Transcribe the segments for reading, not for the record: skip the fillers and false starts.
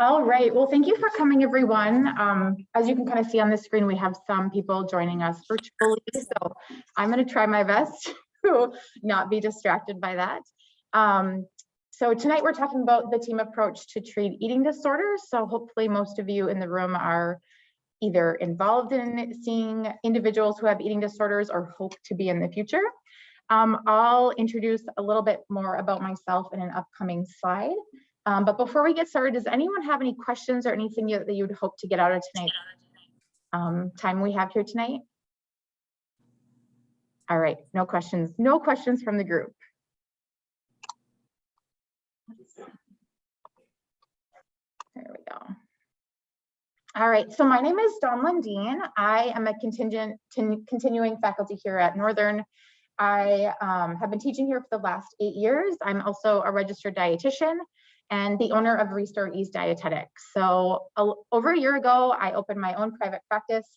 All right, well, thank you for coming, everyone. As you can kind of see on the screen, we have some people joining us virtually, so I'm going to try my best to not be distracted by that. So tonight we're talking about the team approach to treat eating disorders. So hopefully most of you in the room are either involved in seeing individuals who have eating disorders or hope to be in the future. I'll introduce a little bit more about myself in an upcoming slide. But before we get started, does anyone have any questions or anything that you'd hope to get out of tonight? Time we have here tonight? All right, no questions. No questions from the group. There we go. All right, so my name is Lundin. I am a continuing faculty here at Northern. I have been teaching here for the last 8 years. I'm also a registered dietitian and the owner of Restore Ease Dietetics. So over a year ago, I opened my own private practice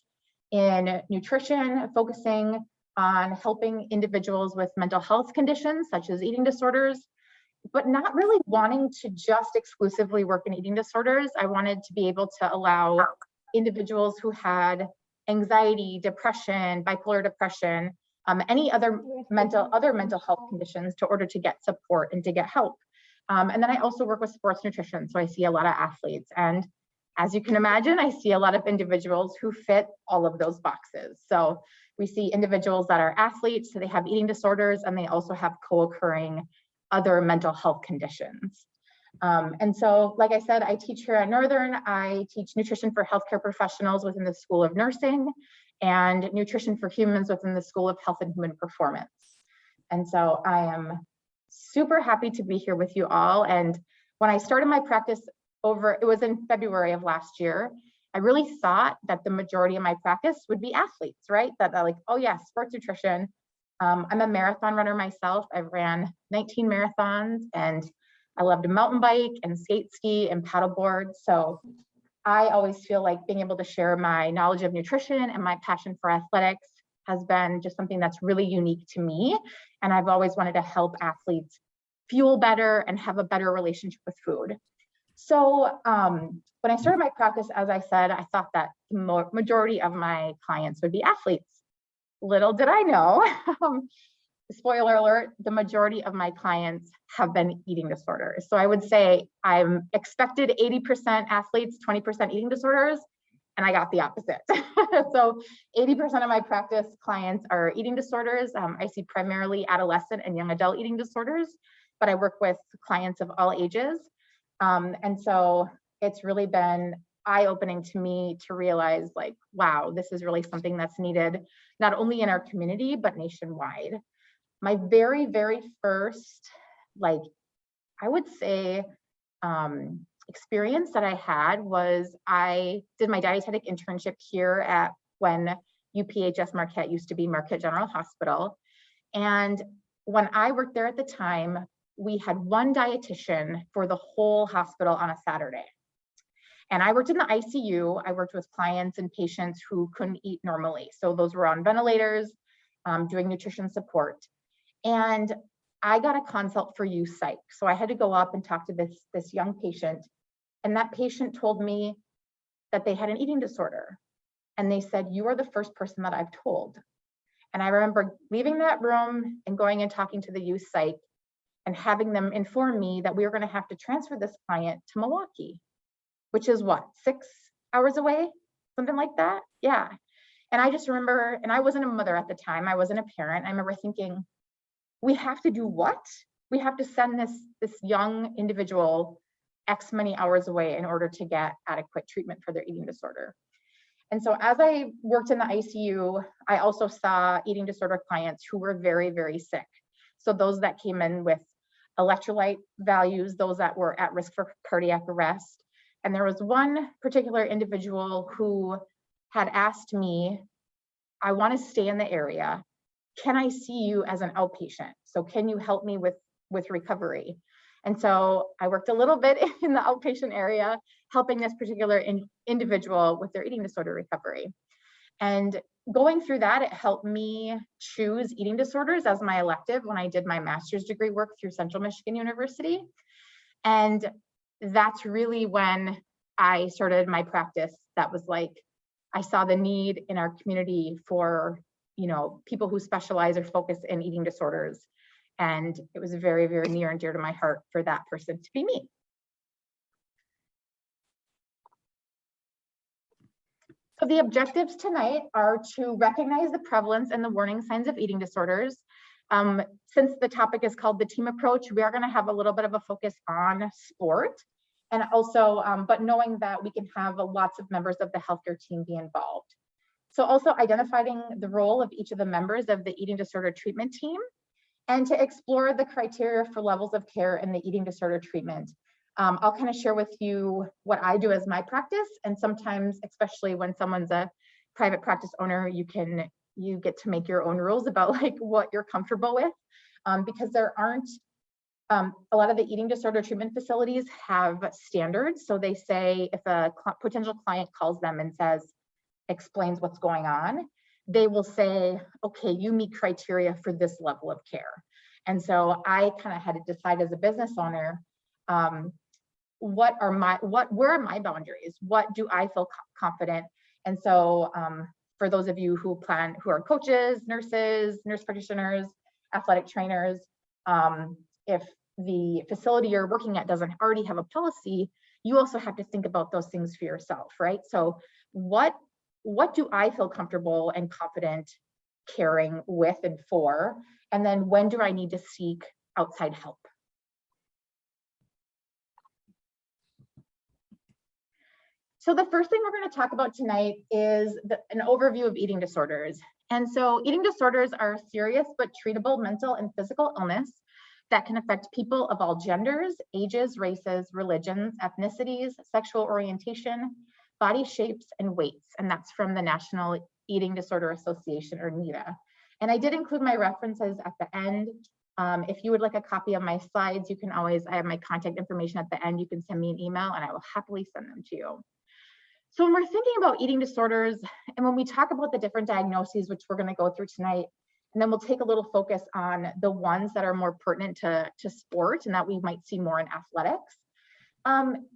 in nutrition, focusing on helping individuals with mental health conditions such as eating disorders, but not really wanting to just exclusively work in eating disorders. I wanted to be able to allow individuals who had anxiety, depression, bipolar depression, any other mental health conditions in order to get support and to get help. And then I also work with sports nutrition, so I see a lot of athletes. And as you can imagine, I see a lot of individuals who fit all of those boxes. So we see individuals that are athletes, so they have eating disorders, and they also have co-occurring other mental health conditions. And so, like I said, I teach here at Northern. I teach nutrition for healthcare professionals within the School of Nursing and nutrition for humans within the School of Health and Human Performance. And so I am super happy to be here with you all. And when I started my practice it was in February of last year, I really thought that the majority of my practice would be athletes, right? That like, oh yeah, sports nutrition. I'm a marathon runner myself. I've ran 19 marathons and I love to mountain bike and skate ski and paddleboard. So I always feel like being able to share my knowledge of nutrition and my passion for athletics has been just something that's really unique to me. And I've always wanted to help athletes fuel better and have a better relationship with food. So when I started my practice, as I said, I thought that the majority of my clients would be athletes. Little did I know, spoiler alert, the majority of my clients have been eating disorders. So I would say I'm expected 80% athletes, 20% eating disorders, and I got the opposite. So 80% of my practice clients are eating disorders. I see primarily adolescent and young adult eating disorders, but I work with clients of all ages. And so it's really been eye-opening to me to realize like, wow, this is really something that's needed not only in our community, but nationwide. My very, very first, like, I would say, experience that I had was I did my dietetic internship here at when UPHS Marquette used to be Marquette General Hospital. And when I worked there at the time, we had one dietitian for the whole hospital on a Saturday. And I worked in the ICU. I worked with clients and patients who couldn't eat normally. So those were on ventilators, doing nutrition support. And I got a consult for use psych. So I had to go up and talk to this young patient. And that patient told me that they had an eating disorder. And they said, you are the first person that I've told. And I remember leaving that room and going and talking to the youth psych and having them inform me that we were going to have to transfer this client to Milwaukee, which is what, 6 hours away, something like that. Yeah. And I just remember, and I wasn't a mother at the time, I wasn't a parent. I remember thinking, we have to do what? We have to send this young individual X many hours away in order to get adequate treatment for their eating disorder. And so as I worked in the ICU, I also saw eating disorder clients who were very, very sick. So those that came in with electrolyte values, those that were at risk for cardiac arrest. And there was one particular individual who had asked me, I want to stay in the area. can I see you as an outpatient? So can you help me with recovery? And so I worked a little bit in the outpatient area, helping this particular individual with their eating disorder recovery. And going through that, it helped me choose eating disorders as my elective when I did my master's degree work through Central Michigan University. And that's really when I started my practice. That was like, I saw the need in our community for, people who specialize or focus in eating disorders. And it was very, very near and dear to my heart for that person to be me. So the objectives tonight are to recognize the prevalence and the warning signs of eating disorders. Since the topic is called the team approach, we are going to have a little bit of a focus on sport, and also, but knowing that we can have lots of members of the healthcare team be involved. So also identifying the role of each of the members of the eating disorder treatment team, and to explore the criteria for levels of care in the eating disorder treatment. I'll kind of share with you what I do as my practice, and sometimes, especially when someone's a private practice owner, you get to make your own rules about like what you're comfortable with, because there aren't, a lot of the eating disorder treatment facilities have standards. So they say if a potential client calls them and explains what's going on, they will say, okay, you meet criteria for this level of care. And so I kind of had to decide as a business owner, where are my boundaries? What do I feel confident? And so for those of you who are coaches, nurses, nurse practitioners, athletic trainers, if the facility you're working at doesn't already have a policy, you also have to think about those things for yourself, right? So what do I feel comfortable and confident caring with and for? And then when do I need to seek outside help? So the first thing we're going to talk about tonight is an overview of eating disorders. And so eating disorders are serious but treatable mental and physical illness that can affect people of all genders, ages, races, religions, ethnicities, sexual orientation, body shapes, and weights. And that's from the National Eating Disorder Association, or NEDA. And I did include my references at the end. If you would like a copy of my slides, you can always, I have my contact information at the end. You can send me an email and I will happily send them to you. So when we're thinking about eating disorders, and when we talk about the different diagnoses, which we're going to go through tonight, and then we'll take a little focus on the ones that are more pertinent to sport and that we might see more in athletics,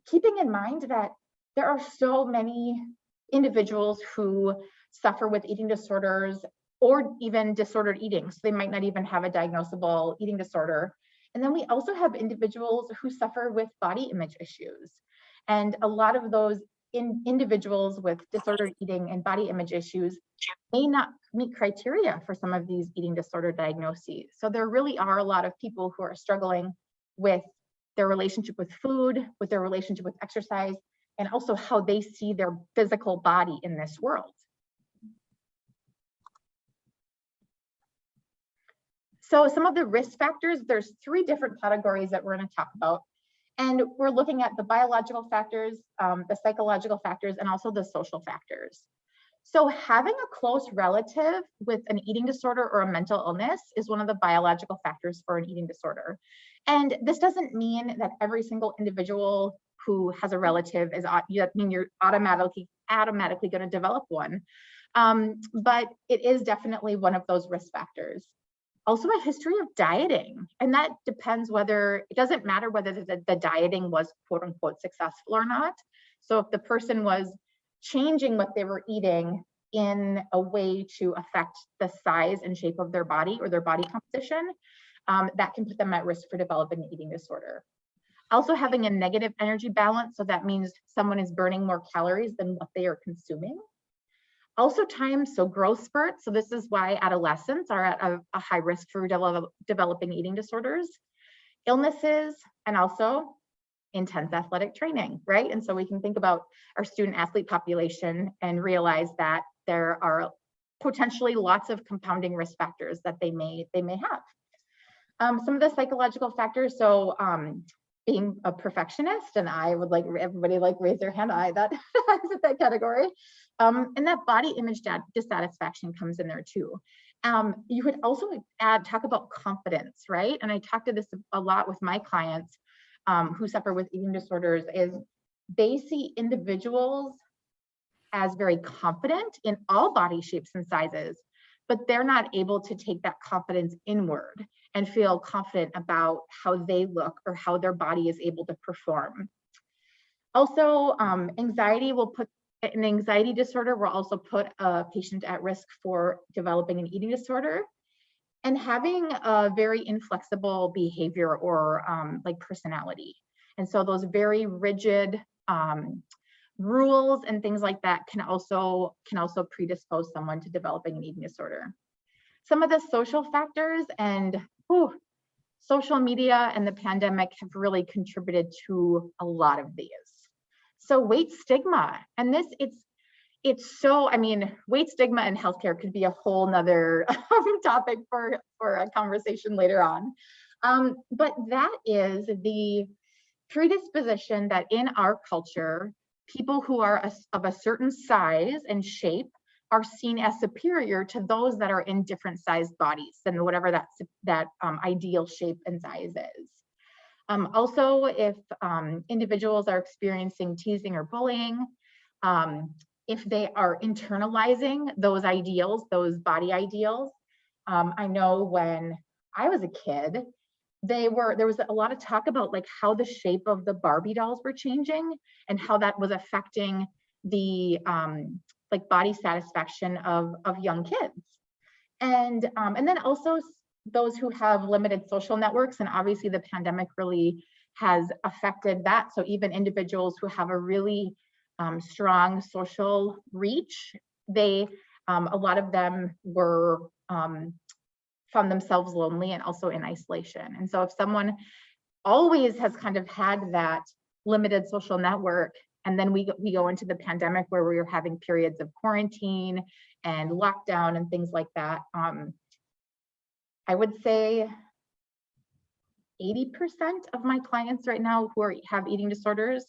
keeping in mind that there are so many individuals who suffer with eating disorders or even disordered eating. So they might not even have a diagnosable eating disorder. And then we also have individuals who suffer with body image issues. And a lot of those individuals with disordered eating and body image issues may not meet criteria for some of these eating disorder diagnoses. So there really are a lot of people who are struggling with their relationship with food, with their relationship with exercise, and also how they see their physical body in this world. So some of the risk factors, there's 3 different categories that we're going to talk about. And we're looking at the biological factors, the psychological factors, and also the social factors. So having a close relative with an eating disorder or a mental illness is one of the biological factors for an eating disorder. And this doesn't mean that every single individual who has a relative is, that mean you're automatically going to develop one. But it is definitely one of those risk factors. Also a history of dieting, and that depends whether, it doesn't matter whether the dieting was quote unquote successful or not. So if the person was changing what they were eating in a way to affect the size and shape of their body or their body composition, that can put them at risk for developing an eating disorder. Also having a negative energy balance, so that means someone is burning more calories than what they are consuming. Also times, so growth spurts. So this is why adolescents are at a high risk for developing eating disorders, illnesses, and also intense athletic training, right? And so we can think about our student athlete population and realize that there are potentially lots of compounding risk factors that they may have. Some of the psychological factors, so being a perfectionist, and I would like everybody raise their hand, that is in that category. And that body image dissatisfaction comes in there too. You could also talk about confidence, right? And I talk to this a lot with my clients who suffer with eating disorders, is they see individuals as very confident in all body shapes and sizes, but they're not able to take that confidence inward and feel confident about how they look or how their body is able to perform. Also, an anxiety disorder will also put a patient at risk for developing an eating disorder and having a very inflexible behavior or like personality. And so those very rigid rules and things like that can also predispose someone to developing an eating disorder. Some of the social factors and social media and the pandemic have really contributed to a lot of these. So weight stigma, and this it's so, I mean, weight stigma in healthcare could be a whole nother topic for a conversation later on. But that is the predisposition that in our culture, people who are of a certain size and shape are seen as superior to those that are in different sized bodies than whatever that ideal shape and size is. Also, if individuals are experiencing teasing or bullying, if they are internalizing those ideals, those body ideals. I know when I was a kid, there was a lot of talk about like how the shape of the Barbie dolls were changing and how that was affecting the like body satisfaction of young kids. And then also those who have limited social networks, and obviously the pandemic really has affected that. So even individuals who have a really strong social reach, they a lot of them were found themselves lonely and also in isolation. And so if someone always has kind of had that limited social network, and then we go into the pandemic where we were having periods of quarantine and lockdown and things like that, I would say 80% of my clients right now who have eating disorders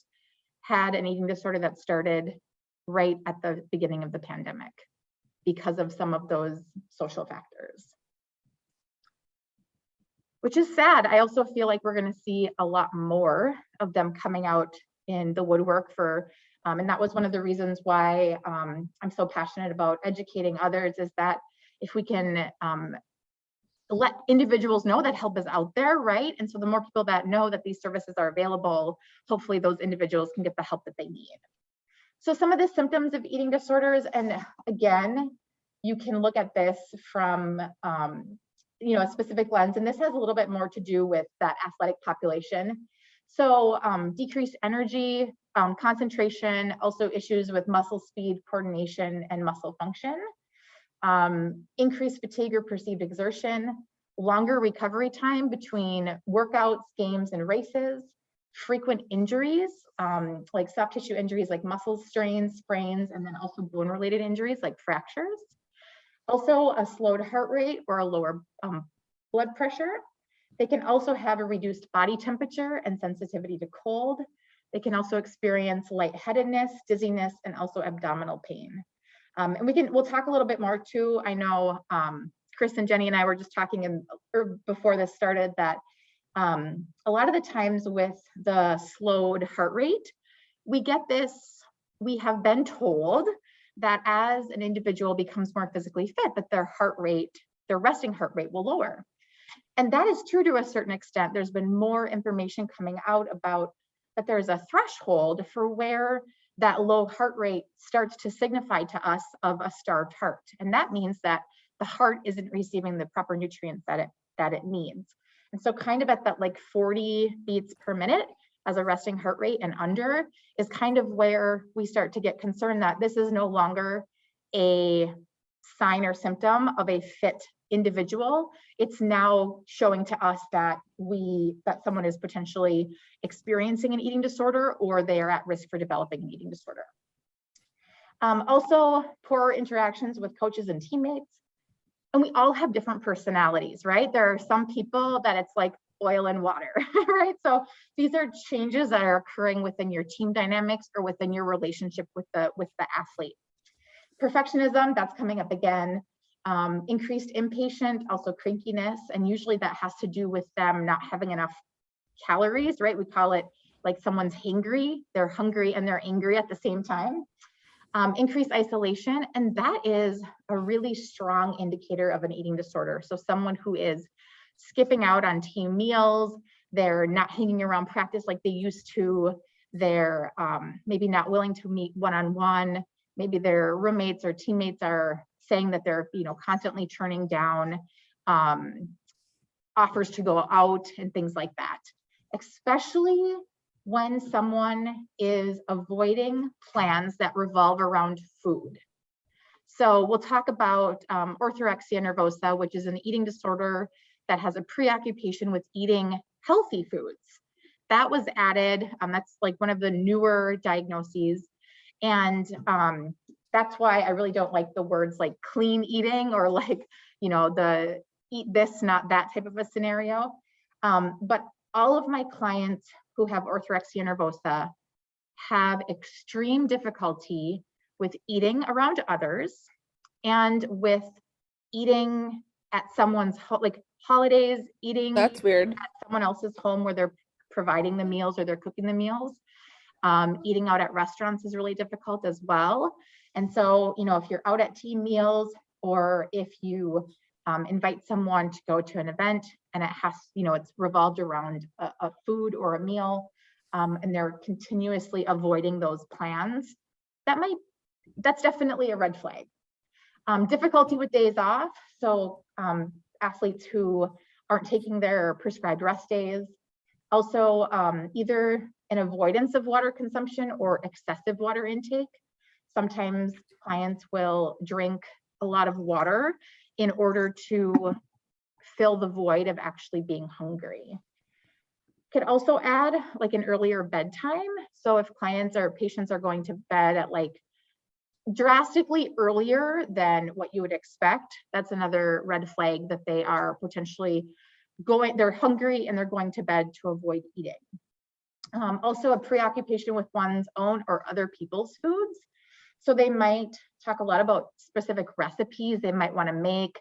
had an eating disorder that started right at the beginning of the pandemic because of some of those social factors, which is sad. I also feel like we're going to see a lot more of them coming out in the woodwork for, and that was one of the reasons why I'm so passionate about educating others, is that if we can let individuals know that help is out there, right? And so the more people that know that these services are available, hopefully those individuals can get the help that they need. So some of the symptoms of eating disorders, and again, you can look at this from a specific lens, and this has a little bit more to do with that athletic population. So decreased energy, concentration, also issues with muscle speed, coordination, and muscle function. Increased fatigue or perceived exertion, longer recovery time between workouts, games, and races, frequent injuries, like soft tissue injuries like muscle strains, sprains, and then also bone-related injuries like fractures. Also a slowed heart rate or a lower blood pressure. They can also have a reduced body temperature and sensitivity to cold. They can also experience lightheadedness, dizziness, and also abdominal pain. And we'll talk a little bit more too. I know Chris and Jenny and I were just talking before this started that a lot of the times with the slowed heart rate, we have been told that as an individual becomes more physically fit, that their resting heart rate will lower. And that is true to a certain extent. There's been more information coming out about that there's a threshold for where that low heart rate starts to signify to us of a starved heart. And that means that the heart isn't receiving the proper nutrients that it needs. And so kind of at that like 40 beats per minute as a resting heart rate and under is kind of where we start to get concerned that this is no longer a sign or symptom of a fit individual. It's now showing to us that someone is potentially experiencing an eating disorder or they are at risk for developing an eating disorder. Also, poor interactions with coaches and teammates. And we all have different personalities, right? There are some people that it's like oil and water, right? So these are changes that are occurring within your team dynamics or within your relationship with the athlete. Perfectionism, that's coming up again. Increased impatient, also crankiness, and usually that has to do with them not having enough calories, right? We call it like someone's hangry. They're hungry and they're angry at the same time. Increased isolation, and that is a really strong indicator of an eating disorder. So someone who is skipping out on team meals, they're not hanging around practice like they used to, they're maybe not willing to meet one-on-one, maybe their roommates or teammates are saying that they're constantly turning down offers to go out and things like that, especially when someone is avoiding plans that revolve around food. So we'll talk about orthorexia nervosa, which is an eating disorder that has a preoccupation with eating healthy foods. That was added, that's like one of the newer diagnoses. And that's why I really don't like the words like clean eating or like, the eat this, not that type of a scenario. But all of my clients who have orthorexia nervosa have extreme difficulty with eating around others and with eating at someone's like holidays, eating That's weird. at someone else's home where they're providing the meals or they're cooking the meals. Eating out at restaurants is really difficult as well. And so, if you're out at team meals or if you invite someone to go to an event and it has, it's revolved around a food or a meal, and they're continuously avoiding those plans, that's definitely a red flag. Difficulty with days off. So athletes who aren't taking their prescribed rest days. Also, either an avoidance of water consumption or excessive water intake. Sometimes clients will drink a lot of water in order to fill the void of actually being hungry. Could also add like an earlier bedtime. So if clients or patients are going to bed at like drastically earlier than what you would expect, that's another red flag that they are potentially they're hungry and they're going to bed to avoid eating. Also a preoccupation with one's own or other people's foods. So they might talk a lot about specific recipes they might want to make.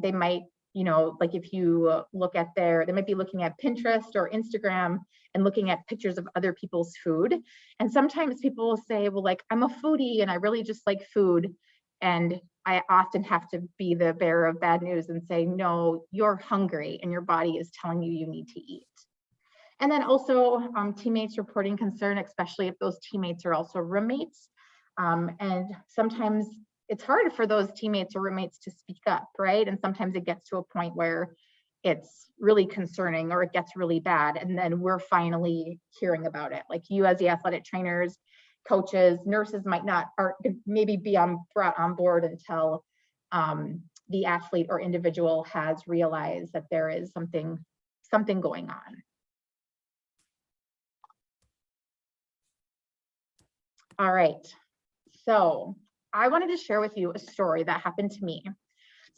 They might, like if you look at they might be looking at Pinterest or Instagram and looking at pictures of other people's food. And sometimes people will say, well, like, I'm a foodie and I really just like food. And I often have to be the bearer of bad news and say, no, you're hungry and your body is telling you you need to eat. And then also teammates reporting concern, especially if those teammates are also roommates. And sometimes it's hard for those teammates or roommates to speak up, right? And sometimes it gets to a point where it's really concerning or it gets really bad. And then we're finally hearing about it. Like you as the athletic trainers, coaches, nurses might not, or maybe be brought on board until the athlete or individual has realized that there is something going on. All right, so I wanted to share with you a story that happened to me.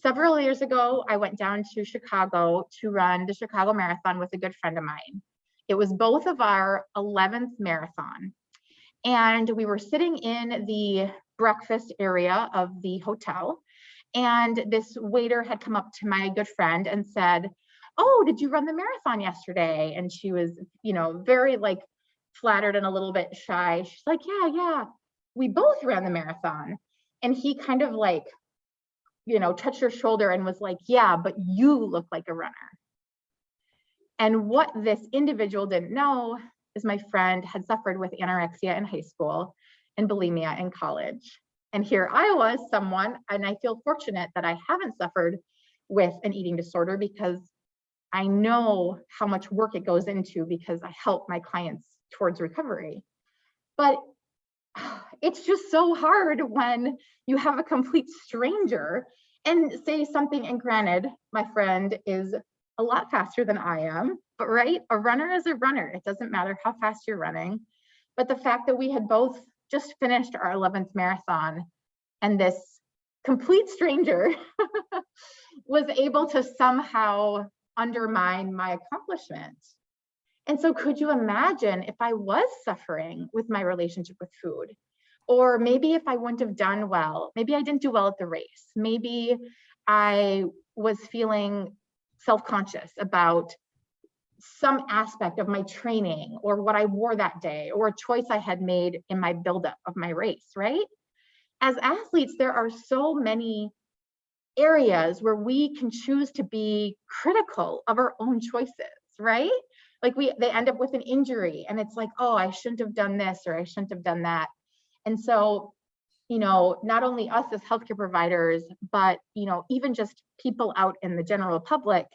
Several years ago, I went down to Chicago to run the Chicago Marathon with a good friend of mine. It was both of our 11th marathon. And we were sitting in the breakfast area of the hotel. And this waiter had come up to my good friend and said, oh, did you run the marathon yesterday? And she was, very like flattered and a little bit shy. She's like, yeah, we both ran the marathon. And he kind of like, touched her shoulder and was like, yeah, but you look like a runner. And what this individual didn't know is my friend had suffered with anorexia in high school and bulimia in college. And here I was, someone, and I feel fortunate that I haven't suffered with an eating disorder because I know how much work it goes into because I help my clients towards recovery. But it's just so hard when you have a complete stranger and say something, and granted, my friend is a lot faster than I am, but right, a runner is a runner. It doesn't matter how fast you're running. But the fact that we had both just finished our 11th marathon and this complete stranger was able to somehow undermine my accomplishment. And so could you imagine if I was suffering with my relationship with food, Or maybe if I wouldn't have done well, maybe I didn't do well at the race. Maybe I was feeling self-conscious about some aspect of my training or what I wore that day or a choice I had made in my buildup of my race, right? As athletes, there are so many areas where we can choose to be critical of our own choices, right? Like they end up with an injury and it's like, oh, I shouldn't have done this or I shouldn't have done that. And so, not only us as healthcare providers, but, even just people out in the general public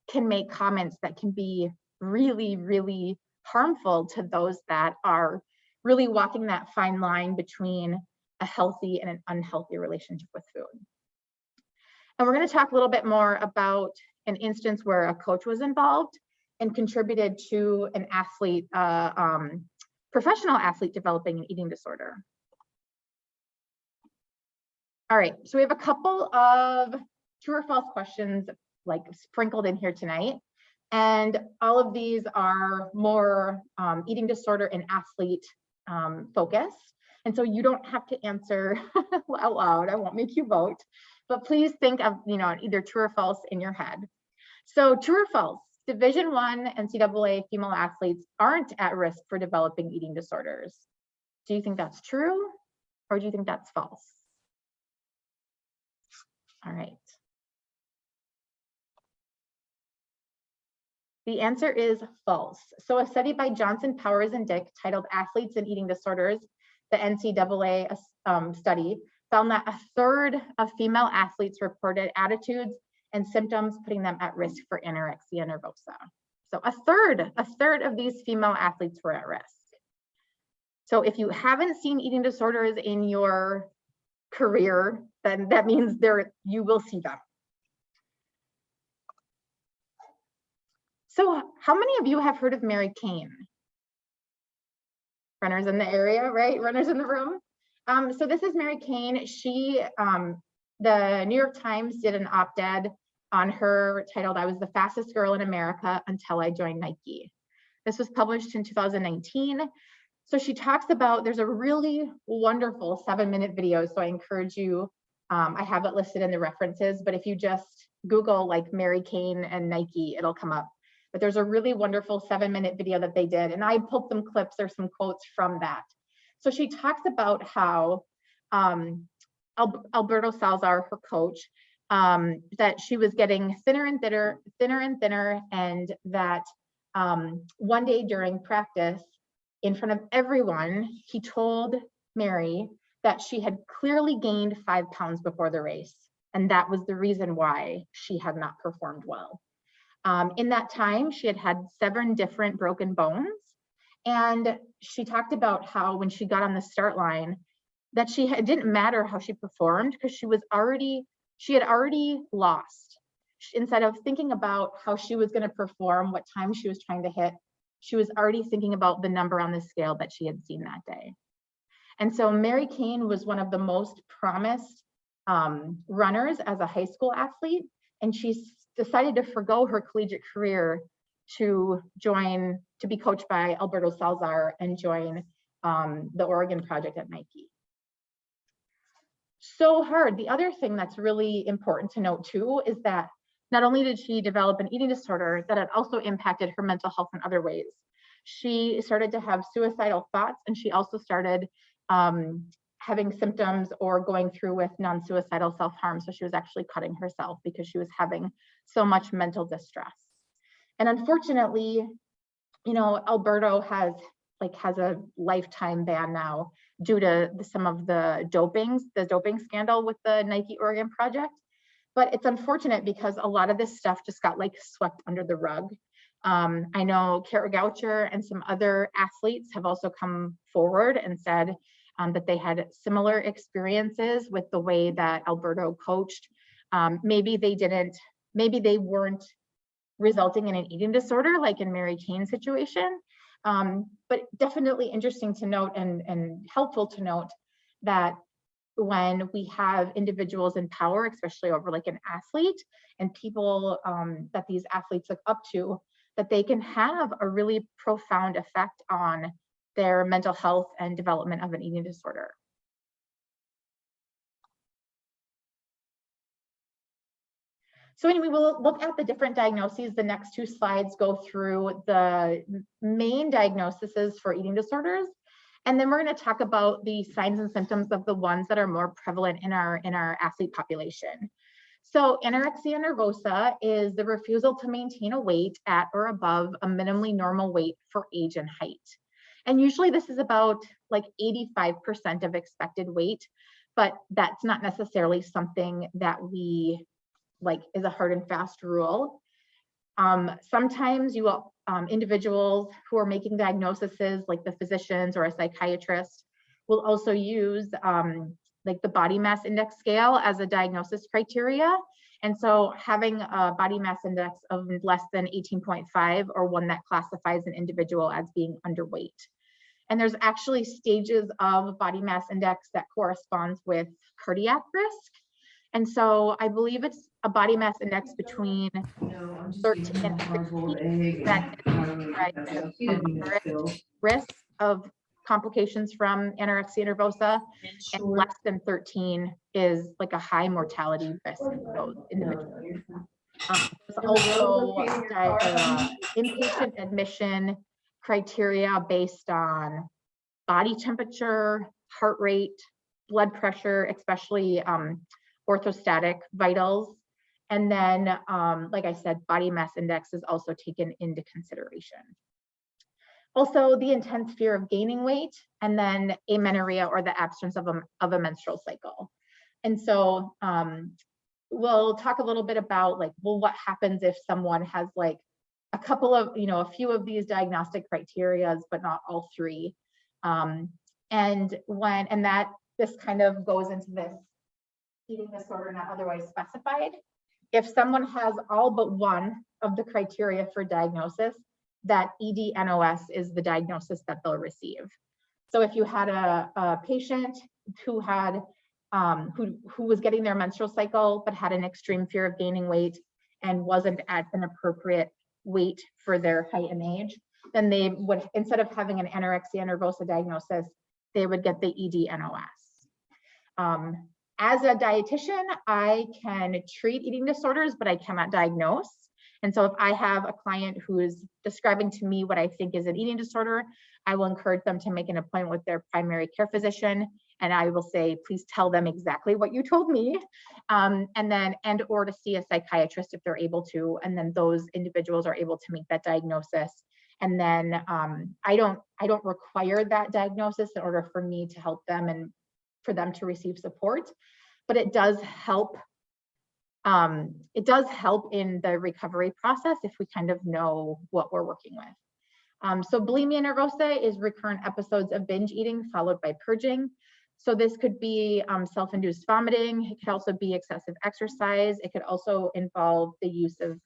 can make comments that can be really, really harmful to those that are really walking that fine line between a healthy and an unhealthy relationship with food. And we're going to talk a little bit more about an instance where a coach was involved and contributed to an athlete, professional athlete developing an eating disorder. All right, so we have a couple of true or false questions like sprinkled in here tonight. And all of these are more eating disorder and athlete focused. And so you don't have to answer out loud. I won't make you vote, but please think of, either true or false in your head. So true or false, Division I NCAA female athletes aren't at risk for developing eating disorders. Do you think that's true or do you think that's false? All right. The answer is false. So a study by Johnson, Powers, and Dick titled Athletes and Eating Disorders, the NCAA study, found that a third of female athletes reported attitudes and symptoms putting them at risk for anorexia nervosa. So a third of these female athletes were at risk. So if you haven't seen eating disorders in your career, then that means you will see them. So how many of you have heard of Mary Cain? Runners in the area, right? Runners in the room. So this is Mary Cain. She, the New York Times did an op-ed on her titled, "I was the fastest girl in America until I joined Nike." This was published in 2019. So she talks about, there's a really wonderful 7-minute video. So I encourage you, I have it listed in the references, but if you just Google like Mary Cain and Nike, it'll come up. But there's a really wonderful 7-minute video that they did. And I pulled some clips, there's some quotes from that. So she talks about how Alberto Salazar, her coach, that she was getting thinner and thinner, and that one day during practice, in front of everyone, he told Mary that she had clearly gained 5 pounds before the race. And that was the reason why she had not performed well. In that time, she had had 7 different broken bones. And she talked about how when she got on the start line, that it didn't matter how she performed because she had already lost. Instead of thinking about how she was going to perform, what time she was trying to hit, she was already thinking about the number on the scale that she had seen that day. And so Mary Cain was one of the most promised runners as a high school athlete, and she decided to forgo her collegiate career to be coached by Alberto Salazar and join the Oregon Project at Nike. So hard. The other thing that's really important to note too is that not only did she develop an eating disorder, that it also impacted her mental health in other ways. She started to have suicidal thoughts, and she also started having symptoms or going through with non-suicidal self-harm. So she was actually cutting herself because she was having so much mental distress. And unfortunately, Alberto has a lifetime ban now due to some of the doping scandal with the Nike Oregon Project. But it's unfortunate because a lot of this stuff just got swept under the rug. I know Kara Goucher and some other athletes have also come forward and said that they had similar experiences with the way that Alberto coached. Maybe they weren't resulting in an eating disorder like in Mary Cain's situation, but definitely interesting to note and helpful to note that when we have individuals in power, especially over an athlete and people that these athletes look up to, that they can have a really profound effect on their mental health and development of an eating disorder. So anyway, we'll look at the different diagnoses. The next two slides go through the main diagnoses for eating disorders. And then we're going to talk about the signs and symptoms of the ones that are more prevalent in our athlete population. So anorexia nervosa is the refusal to maintain a weight at or above a minimally normal weight for age and height. And usually this is about like 85% of expected weight, but that's not necessarily something that we like is a hard and fast rule. Sometimes you will, individuals who are making diagnoses, like the physicians or a psychiatrist, will also use like the body mass index scale as a diagnosis criteria. And so having a body mass index of less than 18.5 or one that classifies an individual as being underweight. And there's actually stages of body mass index that corresponds with cardiac risk. And so I believe it's a body mass index between 13 and 16 that is moderate risk of complications from anorexia nervosa, and less than 13 is like a high mortality risk for those individuals. There's also inpatient admission criteria based on body temperature, heart rate, blood pressure, especially orthostatic vitals. And then, like I said, body mass index is also taken into consideration. Also, the intense fear of gaining weight, and then amenorrhea, or the absence of a menstrual cycle. And so we'll talk a little bit about like, well, what happens if someone has like a couple of, a few of these diagnostic criteria, but not all three. This kind of goes into this eating disorder not otherwise specified. If someone has all but one of the criteria for diagnosis, that ED-NOS is the diagnosis that they'll receive. So if you had a patient who had who was getting their menstrual cycle but had an extreme fear of gaining weight and wasn't at an appropriate weight for their height and age, then they would, instead of having an anorexia nervosa diagnosis, they would get the ED-NOS. As a dietitian, I can treat eating disorders, but I cannot diagnose. And so if I have a client who is describing to me what I think is an eating disorder, I will encourage them to make an appointment with their primary care physician. And I will say, please tell them exactly what you told me. Or to see a psychiatrist if they're able to. And then those individuals are able to make that diagnosis. And then I don't require that diagnosis in order for me to help them and for them to receive support, but it does help. It does help in the recovery process if we kind of know what we're working with. So bulimia nervosa is recurrent episodes of binge eating followed by purging. So this could be self-induced vomiting. It could also be excessive exercise. It could also involve the use of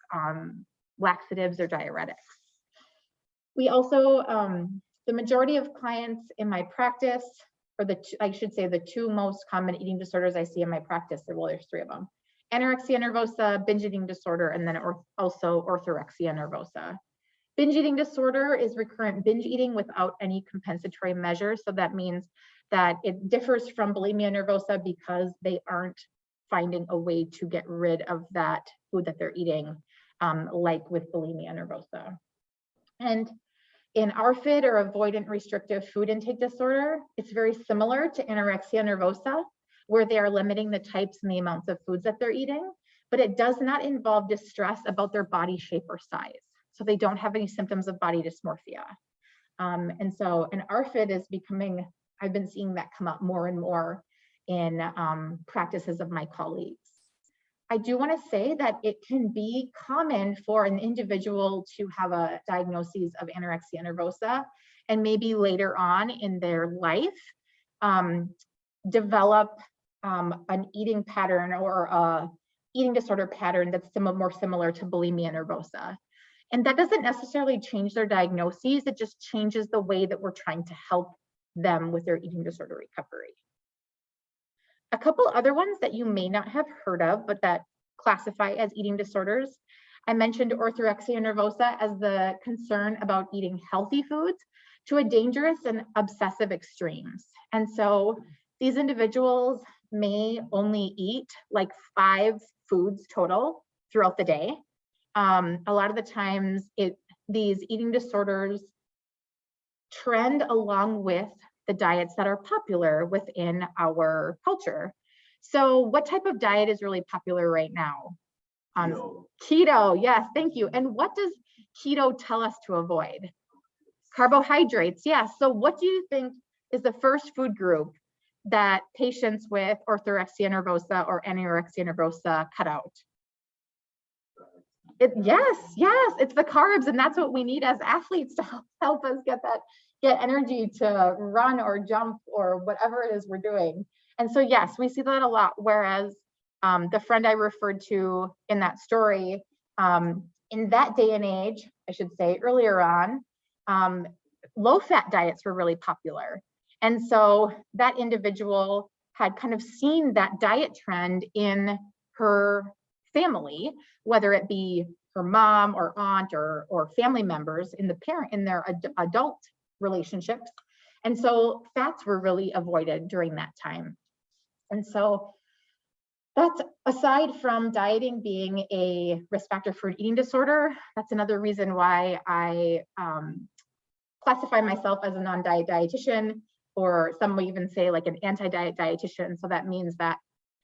laxatives or diuretics. We also, the majority of clients in my practice, or I should say the two most common eating disorders I see in my practice, well, there's three of them: anorexia nervosa, binge eating disorder, and then also orthorexia nervosa. Binge eating disorder is recurrent binge eating without any compensatory measures. So that means that it differs from bulimia nervosa because they aren't finding a way to get rid of that food that they're eating, like with bulimia nervosa. And in ARFID, or avoidant restrictive food intake disorder, it's very similar to anorexia nervosa, where they are limiting the types and the amounts of foods that they're eating, but it does not involve distress about their body shape or size. So they don't have any symptoms of body dysmorphia. And so an ARFID is becoming, I've been seeing that come up more and more in practices of my colleagues. I do want to say that it can be common for an individual to have a diagnosis of anorexia nervosa and maybe later on in their life develop an eating pattern or a eating disorder pattern that's more similar to bulimia nervosa. And that doesn't necessarily change their diagnoses, it just changes the way that we're trying to help them with their eating disorder recovery. A couple other ones that you may not have heard of, but that classify as eating disorders. I mentioned orthorexia nervosa as the concern about eating healthy foods to a dangerous and obsessive extremes. And so these individuals may only eat like 5 foods total throughout the day. A lot of the times these eating disorders trend along with the diets that are popular within our culture. So what type of diet is really popular right now? Keto, yes, thank you. And what does keto tell us to avoid? Carbohydrates, yes. So what do you think is the first food group that patients with orthorexia nervosa or anorexia nervosa cut out? Yes, it's the carbs, and that's what we need as athletes to help us get energy to run or jump or whatever it is we're doing. And so yes, we see that a lot. Whereas the friend I referred to in that story, in that day and age, I should say earlier on, low-fat diets were really popular. And so that individual had kind of seen that diet trend in her family, whether it be her mom or aunt or family members in their adult relationships. And so fats were really avoided during that time. And so that's, aside from dieting being a risk factor for an eating disorder, that's another reason why I classify myself as a non-diet dietitian, or some will even say like an anti-diet dietitian. So that means that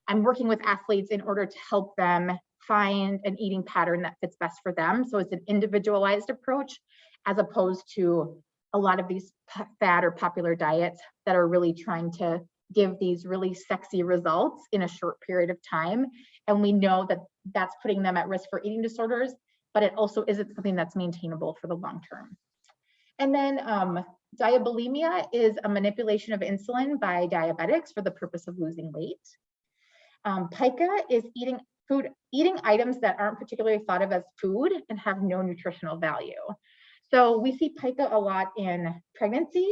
I'm working with athletes in order to help them find an eating pattern that fits best for them. So it's an individualized approach, as opposed to a lot of these fad or popular diets that are really trying to give these really sexy results in a short period of time. And we know that that's putting them at risk for eating disorders, but it also isn't something that's maintainable for the long term. And then diabulimia is a manipulation of insulin by diabetics for the purpose of losing weight. Pica is eating items that aren't particularly thought of as food and have no nutritional value. So we see pica a lot in pregnancy,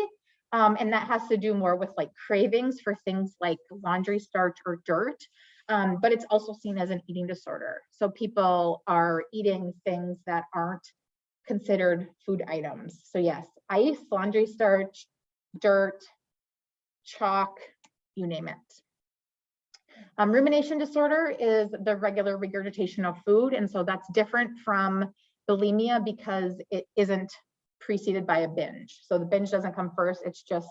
and that has to do more with like cravings for things like laundry starch or dirt, but it's also seen as an eating disorder. So people are eating things that aren't considered food items. So yes, ice, laundry starch, dirt, chalk, you name it. Rumination disorder is the regular regurgitation of food, and so that's different from bulimia because it isn't preceded by a binge. So the binge doesn't come first, it's just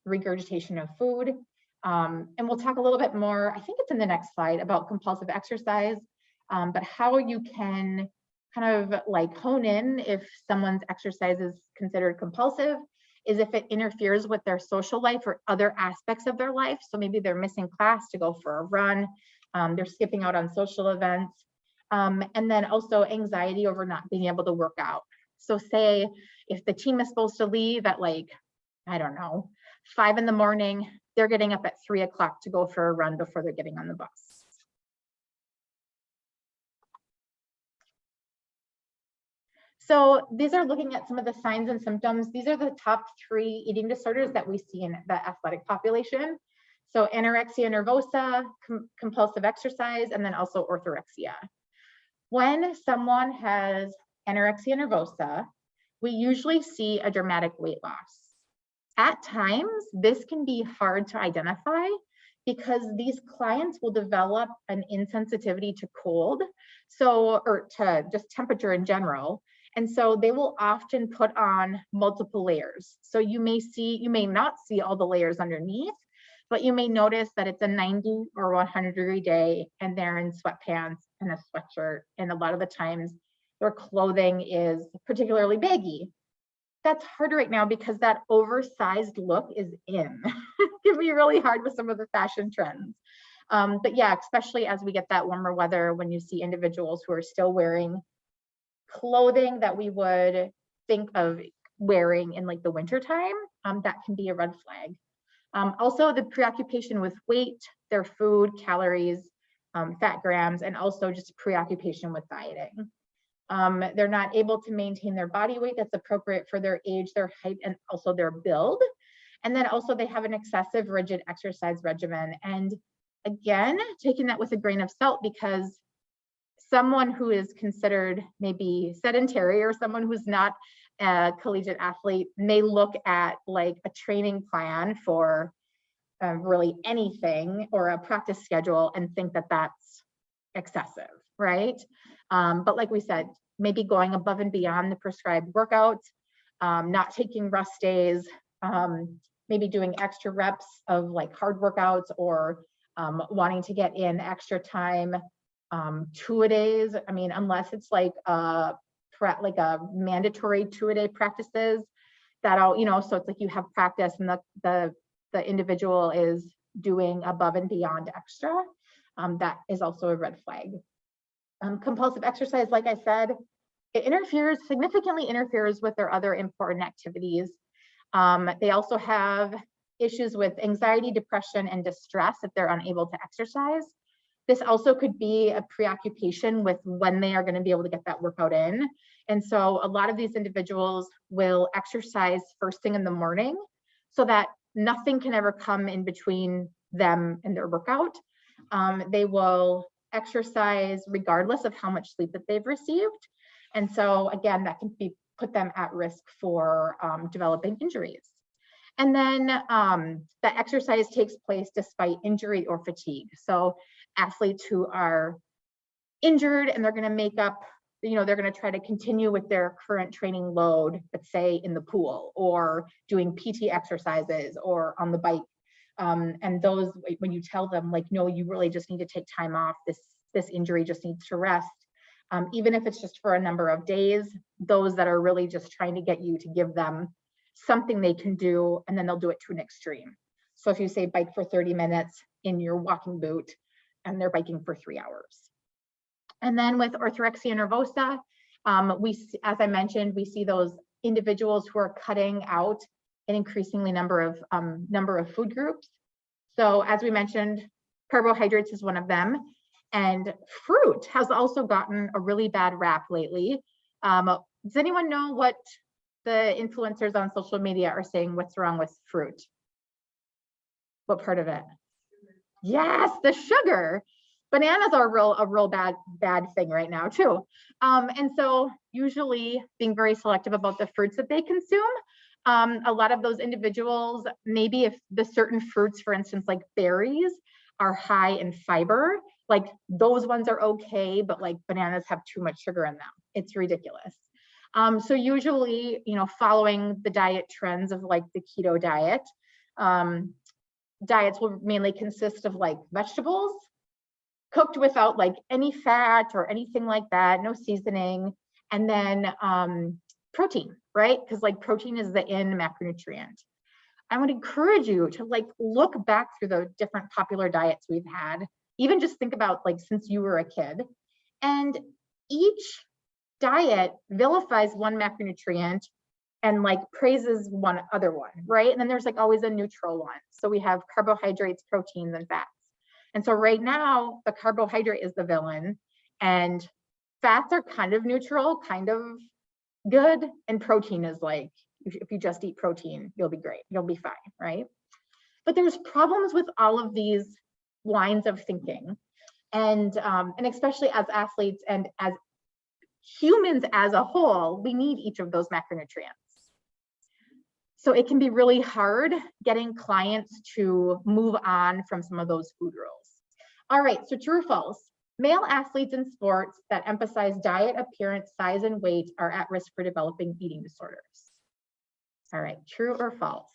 regurgitation of food. And we'll talk a little bit more, I think it's in the next slide, about compulsive exercise, but how you can kind of like hone in if someone's exercise is considered compulsive is if it interferes with their social life or other aspects of their life. So maybe they're missing class to go for a run, they're skipping out on social events, and then also anxiety over not being able to work out. So say if the team is supposed to leave at like, I don't know, 5 in the morning, they're getting up at 3 o'clock to go for a run before they're getting on the bus. So these are looking at some of the signs and symptoms. These are the top 3 eating disorders that we see in the athletic population. So anorexia nervosa, compulsive exercise, and then also orthorexia. When someone has anorexia nervosa, we usually see a dramatic weight loss. At times, this can be hard to identify because these clients will develop an insensitivity to cold, or to just temperature in general. And so they will often put on multiple layers. So you may not see all the layers underneath, but you may notice that it's a 90 or 100-degree day and they're in sweatpants and a sweatshirt. And a lot of the times their clothing is particularly baggy. That's hard right now because that oversized look is in. It can be really hard with some of the fashion trends. But yeah, especially as we get that warmer weather, when you see individuals who are still wearing clothing that we would think of wearing in like the winter time, that can be a red flag. Also the preoccupation with weight, their food, calories, fat grams, and also just preoccupation with dieting. They're not able to maintain their body weight that's appropriate for their age, their height, and also their build. And then also they have an excessive rigid exercise regimen. And again, taking that with a grain of salt, because someone who is considered maybe sedentary or someone who's not a collegiate athlete may look at like a training plan for really anything or a practice schedule and think that that's excessive. right? But like we said, maybe going above and beyond the prescribed workouts, not taking rest days, maybe doing extra reps of like hard workouts, or wanting to get in extra time, 2-a-days. I mean, unless it's like a mandatory 2-a-day practices, that'll, so it's like you have practice and the individual is doing above and beyond extra. That is also a red flag. Compulsive exercise, like I said, it significantly interferes with their other important activities. They also have issues with anxiety, depression, and distress if they're unable to exercise. This also could be a preoccupation with when they are going to be able to get that workout in. And so a lot of these individuals will exercise first thing in the morning so that nothing can ever come in between them and their workout. They will exercise regardless of how much sleep that they've received. And so again, that can put them at risk for developing injuries. And then the exercise takes place despite injury or fatigue. So athletes who are injured and they're going to make up, they're going to try to continue with their current training load, let's say in the pool or doing PT exercises or on the bike. And those, when you tell them like, no, you really just need to take time off, this injury just needs to rest. Even if it's just for a number of days, those that are really just trying to get you to give them something they can do, and then they'll do it to an extreme. So if you say bike for 30 minutes in your walking boot, and they're biking for 3 hours. And then with orthorexia nervosa, as I mentioned, we see those individuals who are cutting out an increasingly number of food groups. So as we mentioned, carbohydrates is one of them. And fruit has also gotten a really bad rap lately. Does anyone know what the influencers on social media are saying? What's wrong with fruit? What part of it? Yes, the sugar. Bananas are a real bad thing right now too. And so usually being very selective about the fruits that they consume. A lot of those individuals, maybe if the certain fruits, for instance, like berries, are high in fiber, like those ones are okay, but like bananas have too much sugar in them. It's ridiculous. So usually, following the diet trends of like the keto diet, diets will mainly consist of like vegetables cooked without like any fat or anything like that, no seasoning, and then protein, right? Because like protein is the macronutrient. I would encourage you to like look back through the different popular diets we've had, even just think about like since you were a kid, and each diet vilifies one macronutrient and like praises one other one, right? And then there's like always a neutral one. So we have carbohydrates, proteins, and fats. And so right now, the carbohydrate is the villain, and fats are kind of neutral, kind of good, and protein is like, if you just eat protein, you'll be great, you'll be fine, right? But there's problems with all of these lines of thinking, and especially as athletes and as humans as a whole, we need each of those macronutrients. So it can be really hard getting clients to move on from some of those food rules. All right, so true or false? Male athletes in sports that emphasize diet, appearance, size, and weight are at risk for developing eating disorders. All right, true or false?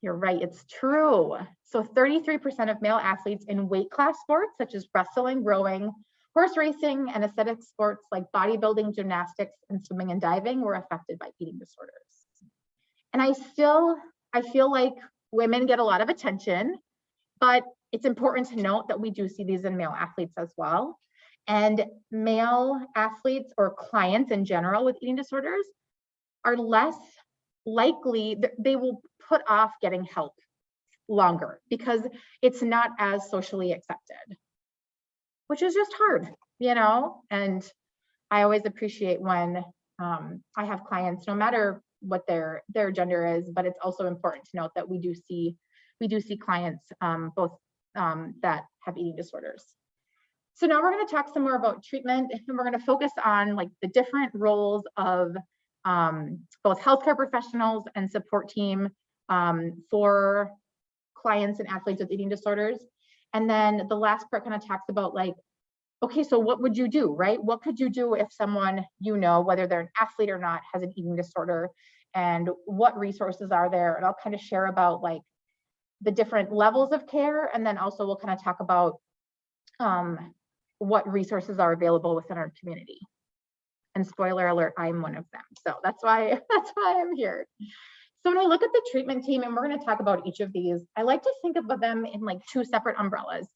You're right, it's true. So 33% of male athletes in weight class sports, such as wrestling, rowing, horse racing, and aesthetic sports like bodybuilding, gymnastics, and swimming and diving were affected by eating disorders. And I feel like women get a lot of attention, but it's important to note that we do see these in male athletes as well. And male athletes or clients in general with eating disorders are less likely, they will put off getting help longer because it's not as socially accepted, which is just hard, and I always appreciate when I have clients, no matter what their gender is, but it's also important to note that we do see clients both that have eating disorders. So now we're going to talk some more about treatment, and we're going to focus on like the different roles of both healthcare professionals and support team for clients and athletes with eating disorders. And then the last part kind of talks about like, okay, so what would you do, right? What could you do if someone, you know, whether they're an athlete or not, has an eating disorder, and what resources are there? And I'll kind of share about like the different levels of care. And then also we'll kind of talk about what resources are available within our community. And spoiler alert, I'm one of them. So that's why I'm here. So when I look at the treatment team, and we're going to talk about each of these, I like to think of them in like two separate umbrellas.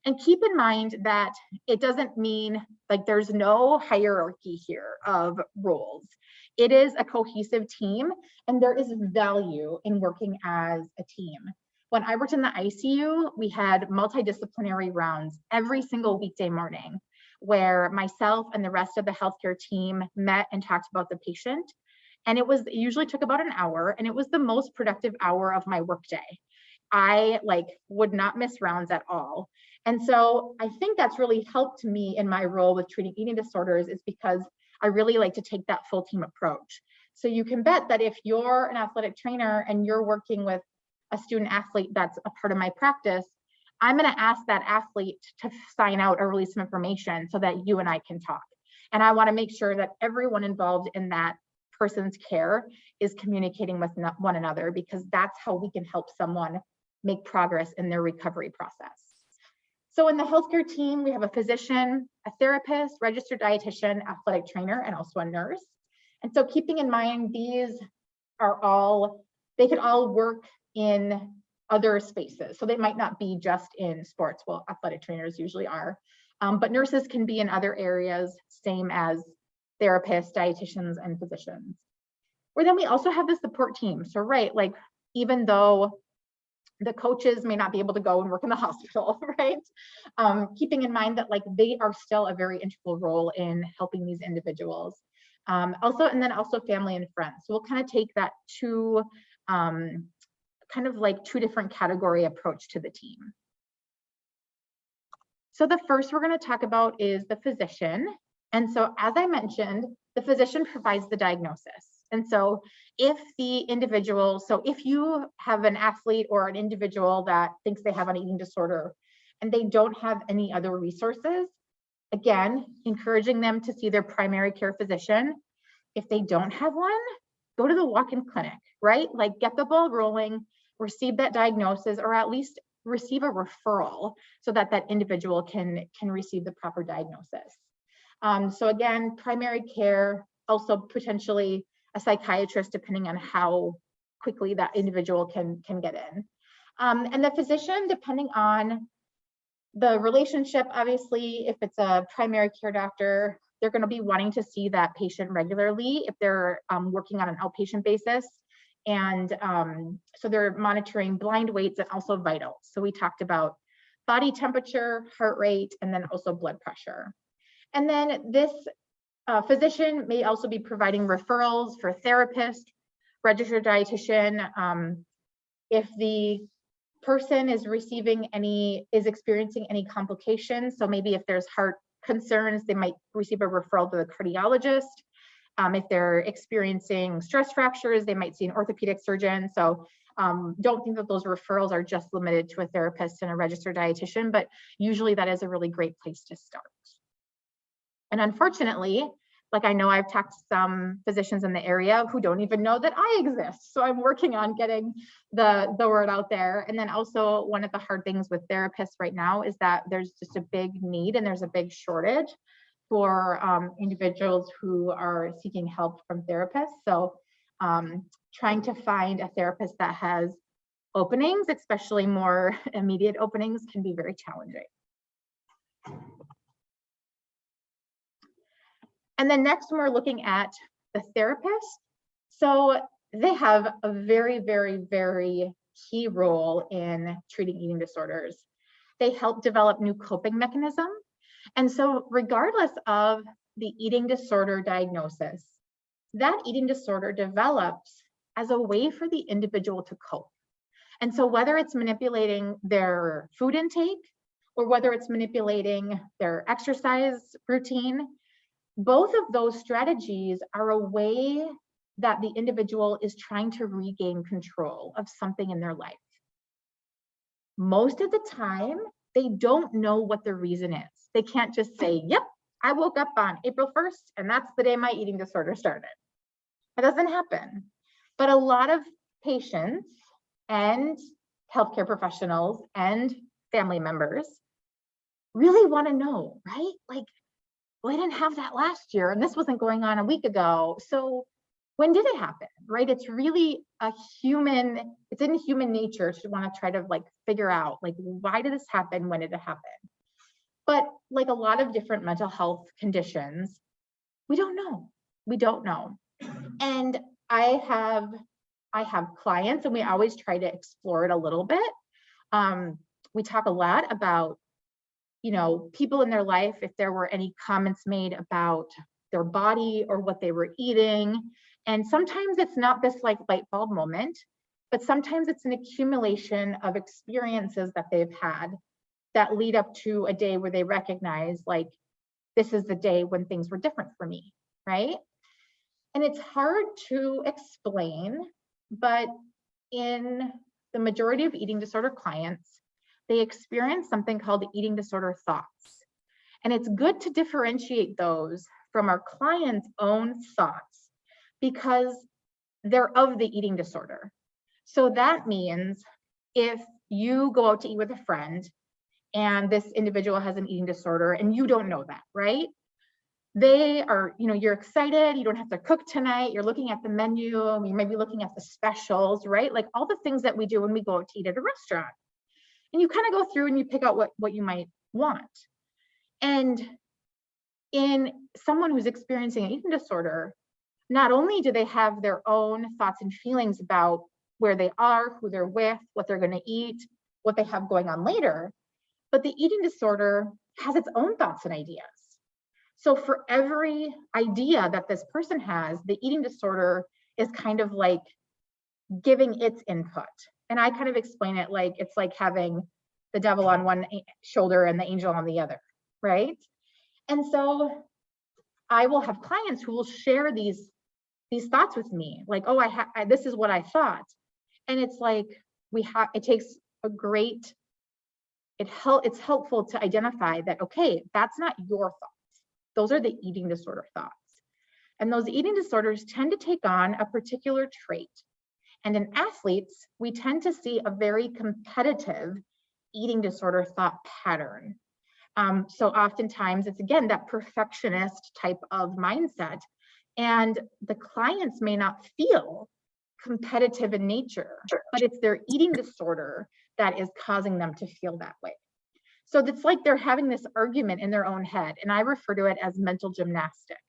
And keep in mind that it doesn't mean like there's no hierarchy here of roles. It is a cohesive team, and there is value in working as a team. When I worked in the ICU, we had multidisciplinary rounds every single weekday morning where myself and the rest of the healthcare team met and talked about the patient. And it usually took about an hour, and it was the most productive hour of my workday. I like would not miss rounds at all. And so I think that's really helped me in my role with treating eating disorders, is because I really like to take that full team approach. So you can bet that if you're an athletic trainer and you're working with a student athlete that's a part of my practice, I'm going to ask that athlete to sign out or release some information so that you and I can talk. And I want to make sure that everyone involved in that person's care is communicating with one another, because that's how we can help someone make progress in their recovery process. So in the healthcare team, we have a physician, a therapist, registered dietitian, athletic trainer, and also a nurse. And so keeping in mind, these are all, they could all work in other spaces. So they might not be just in sports. Well, athletic trainers usually are, but nurses can be in other areas, same as therapists, dietitians, and physicians. Or then we also have the support team. So right, like even though the coaches may not be able to go and work in the hospital, right? Keeping in mind that like they are still a very integral role in helping these individuals. And then also family and friends. So we'll kind of take that kind of like two different category approach to the team. So the first we're going to talk about is the physician. And so as I mentioned, the physician provides the diagnosis. And so if the individual, so if you have an athlete or an individual that thinks they have an eating disorder and they don't have any other resources, again, encouraging them to see their primary care physician. If they don't have one, go to the walk-in clinic, right? Like get the ball rolling, receive that diagnosis, or at least receive a referral so that that individual can receive the proper diagnosis. So again, primary care, also potentially a psychiatrist, depending on how quickly that individual can get in. And the physician, depending on the relationship, obviously, if it's a primary care doctor, they're going to be wanting to see that patient regularly if they're working on an outpatient basis. And so they're monitoring blind weights and also vitals. So we talked about body temperature, heart rate, and then also blood pressure. And then this physician may also be providing referrals for therapist, registered dietitian. If the person is experiencing any complications, so maybe if there's heart concerns, they might receive a referral to the cardiologist. If they're experiencing stress fractures, they might see an orthopedic surgeon. So don't think that those referrals are just limited to a therapist and a registered dietitian, but usually that is a really great place to start. And unfortunately, like I know I've talked to some physicians in the area who don't even know that I exist. So I'm working on getting the word out there. And then also one of the hard things with therapists right now is that there's just a big need and there's a big shortage for individuals who are seeking help from therapists. So trying to find a therapist that has openings, especially more immediate openings, can be very challenging. And then next, we're looking at the therapist. So they have a very, very, very key role in treating eating disorders. They help develop new coping mechanisms. And so regardless of the eating disorder diagnosis, that eating disorder develops as a way for the individual to cope. And so whether it's manipulating their food intake or whether it's manipulating their exercise routine, both of those strategies are a way that the individual is trying to regain control of something in their life. Most of the time, they don't know what the reason is. They can't just say, yep, I woke up on April 1st and that's the day my eating disorder started. That doesn't happen. But a lot of patients and healthcare professionals and family members really want to know, right? Like, well, I didn't have that last year and this wasn't going on a week ago. So when did it happen, right? It's really it's in human nature to want to try to like figure out like, why did this happen? When did it happen? But like a lot of different mental health conditions, we don't know. We don't know. And I have clients and we always try to explore it a little bit. We talk a lot about, people in their life, if there were any comments made about their body or what they were eating. And sometimes it's not this like light bulb moment, but sometimes it's an accumulation of experiences that they've had that lead up to a day where they recognize like, this is the day when things were different for me, right? And it's hard to explain, but in the majority of eating disorder clients, they experience something called eating disorder thoughts. And it's good to differentiate those from our clients' own thoughts because they're of the eating disorder. So that means if you go out to eat with a friend and this individual has an eating disorder and you don't know that, right? They are, you're excited, you don't have to cook tonight, you're looking at the menu, you may be looking at the specials, right? Like all the things that we do when we go out to eat at a restaurant. And you kind of go through and you pick out what you might want. And in someone who's experiencing an eating disorder, not only do they have their own thoughts and feelings about where they are, who they're with, what they're going to eat, what they have going on later, but the eating disorder has its own thoughts and ideas. So for every idea that this person has, the eating disorder is kind of like giving its input. And I kind of explain it like it's like having the devil on one shoulder and the angel on the other, right? And so I will have clients who will share these thoughts with me, like, oh, this is what I thought. And it's like it takes it's helpful to identify that, okay, that's not your thoughts. Those are the eating disorder thoughts. And those eating disorders tend to take on a particular trait. And in athletes, we tend to see a very competitive eating disorder thought pattern. So oftentimes it's, again, that perfectionist type of mindset. And the clients may not feel competitive in nature, but it's their eating disorder that is causing them to feel that way. So it's like they're having this argument in their own head. And I refer to it as mental gymnastics.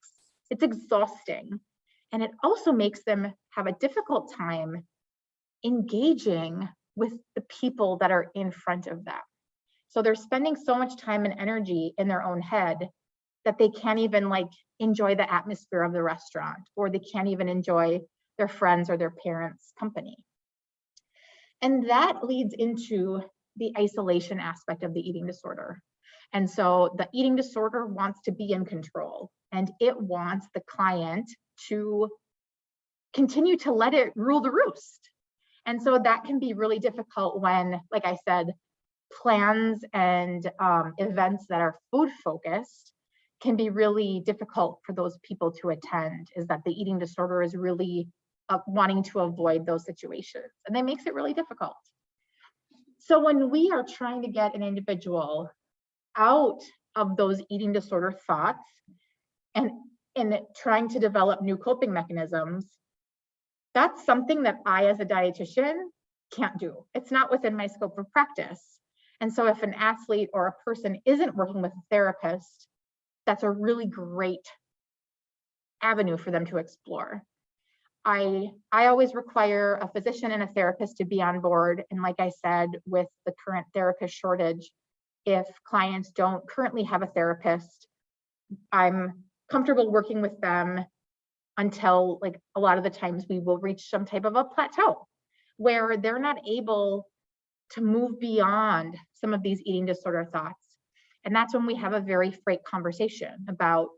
It's exhausting. And it also makes them have a difficult time engaging with the people that are in front of them. So they're spending so much time and energy in their own head that they can't even like enjoy the atmosphere of the restaurant, or they can't even enjoy their friends or their parents' company. And that leads into the isolation aspect of the eating disorder. And so the eating disorder wants to be in control, and it wants the client to continue to let it rule the roost. And so that can be really difficult when, like I said, plans and events that are food focused can be really difficult for those people to attend, is that the eating disorder is really wanting to avoid those situations, and that makes it really difficult. So when we are trying to get an individual out of those eating disorder thoughts and trying to develop new coping mechanisms, that's something that I, as a dietitian, can't do. It's not within my scope of practice. And so if an athlete or a person isn't working with a therapist, that's a really great avenue for them to explore. I always require a physician and a therapist to be on board. And like I said, with the current therapist shortage, if clients don't currently have a therapist, I'm comfortable working with them until, like, a lot of the times we will reach some type of a plateau where they're not able to move beyond some of these eating disorder thoughts. And that's when we have a very frank conversation about,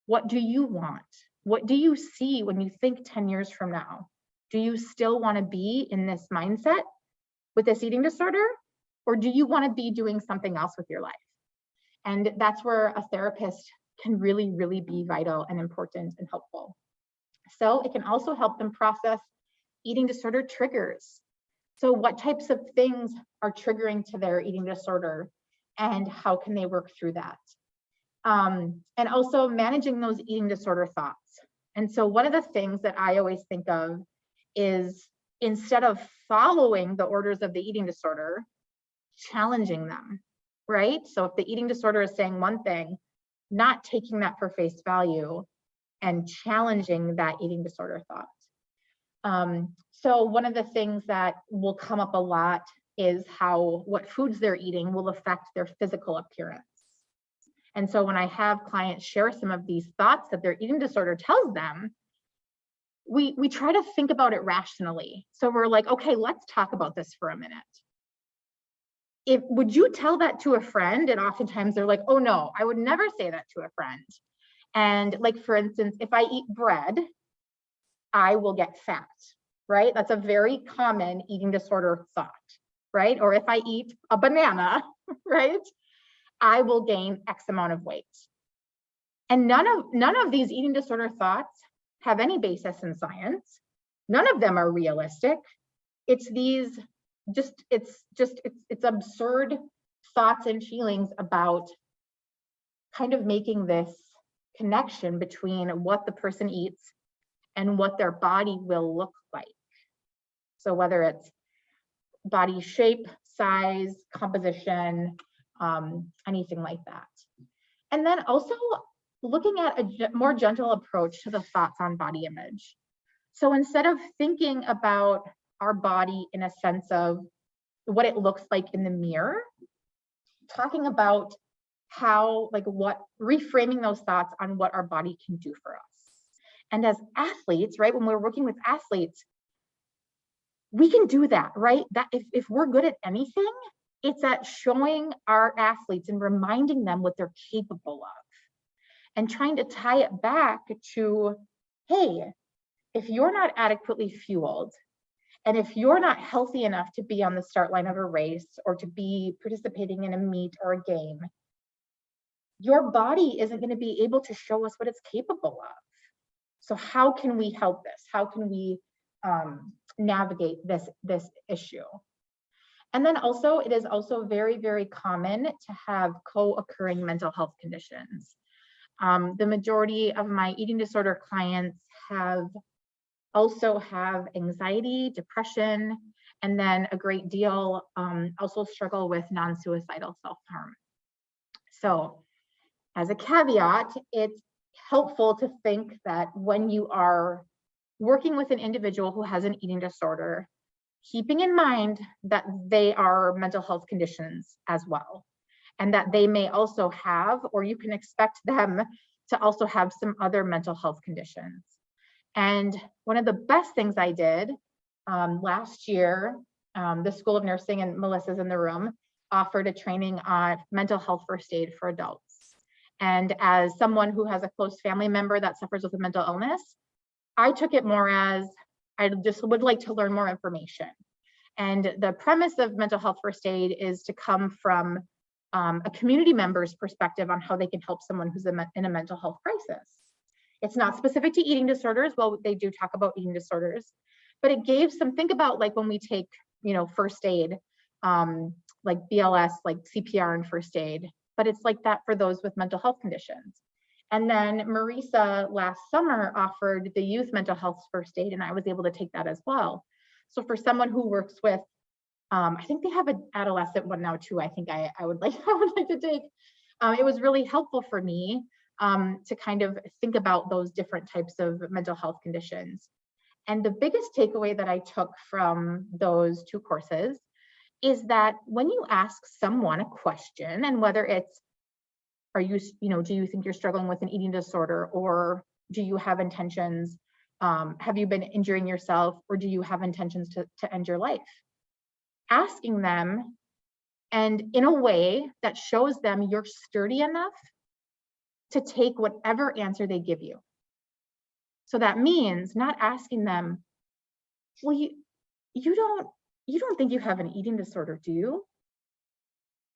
what do you want? What do you see when you think 10 years from now? Do you still want to be in this mindset with this eating disorder? Or do you want to be doing something else with your life? And that's where a therapist can really, really be vital and important and helpful. So it can also help them process eating disorder triggers. So what types of things are triggering to their eating disorder and how can they work through that? And also managing those eating disorder thoughts. And so one of the things that I always think of is, instead of following the orders of the eating disorder, challenging them, right? So if the eating disorder is saying one thing, not taking that for face value and challenging that eating disorder thought. So one of the things that will come up a lot is how what foods they're eating will affect their physical appearance. And so when I have clients share some of these thoughts that their eating disorder tells them, we try to think about it rationally. So we're like, okay, let's talk about this for a minute. Would you tell that to a friend? And oftentimes they're like, oh no, I would never say that to a friend. And like, for instance, if I eat bread, I will get fat, right? That's a very common eating disorder thought, right? Or if I eat a banana, right, I will gain X amount of weight. And none of these eating disorder thoughts have any basis in science. None of them are realistic. It's these it's absurd thoughts and feelings about kind of making this connection between what the person eats and what their body will look like. So whether it's body shape, size, composition, anything like that. And then also looking at a more gentle approach to the thoughts on body image. So instead of thinking about our body in a sense of what it looks like in the mirror, talking about how, reframing those thoughts on what our body can do for us. And as athletes, right, when we're working with athletes, we can do that, right? That if we're good at anything, it's at showing our athletes and reminding them what they're capable of and trying to tie it back to, hey, if you're not adequately fueled, and if you're not healthy enough to be on the start line of a race or to be participating in a meet or a game, your body isn't going to be able to show us what it's capable of. So how can we help this? How can we navigate this issue? And then also, it is also very, very common to have co-occurring mental health conditions. The majority of my eating disorder clients also have anxiety, depression, and then a great deal also struggle with non-suicidal self-harm. So as a caveat, it's helpful to think that when you are working with an individual who has an eating disorder, keeping in mind that they are mental health conditions as well, and that they may also have, or you can expect them to also have, some other mental health conditions. And one of the best things I did last year, the School of Nursing, and Melissa's in the room, offered a training on mental health first aid for adults. And as someone who has a close family member that suffers with a mental illness, I took it more as, I just would like to learn more information. And the premise of mental health first aid is to come from a community member's perspective on how they can help someone who's in a mental health crisis. It's not specific to eating disorders. Well, they do talk about eating disorders, but it gave some, think about like when we take, first aid, like BLS, like CPR and first aid, but it's like that for those with mental health conditions. And then Marisa last summer offered the youth mental health first aid, and I was able to take that as well. So for someone who works with, I think they have an adolescent one now too. I think I would like to take. It was really helpful for me to kind of think about those different types of mental health conditions. And the biggest takeaway that I took from those two courses is that when you ask someone a question, and whether it's, do you think you're struggling with an eating disorder, or do you have intentions, have you been injuring yourself, or do you have intentions to end your life? Asking them, and in a way that shows them you're sturdy enough to take whatever answer they give you. So that means not asking them, well, you don't think you have an eating disorder, do you?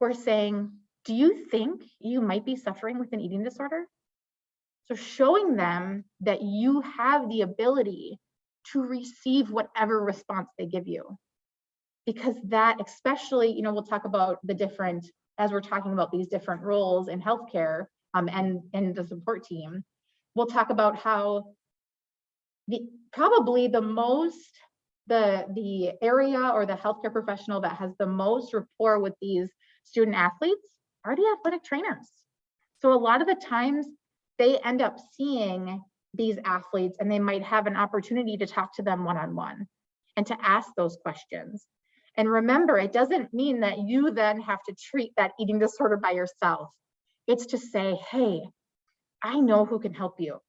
we're saying, do you think you might be suffering with an eating disorder? So showing them that you have the ability to receive whatever response they give you. Because that, especially, we'll talk about the different, as we're talking about these different roles in healthcare and the support team, we'll talk about how probably the area or the healthcare professional that has the most rapport with these student athletes are the athletic trainers. So a lot of the times they end up seeing these athletes and they might have an opportunity to talk to them one-on-one and to ask those questions. And remember, it doesn't mean that you then have to treat that eating disorder by yourself. It's to say, hey, I know who can help you.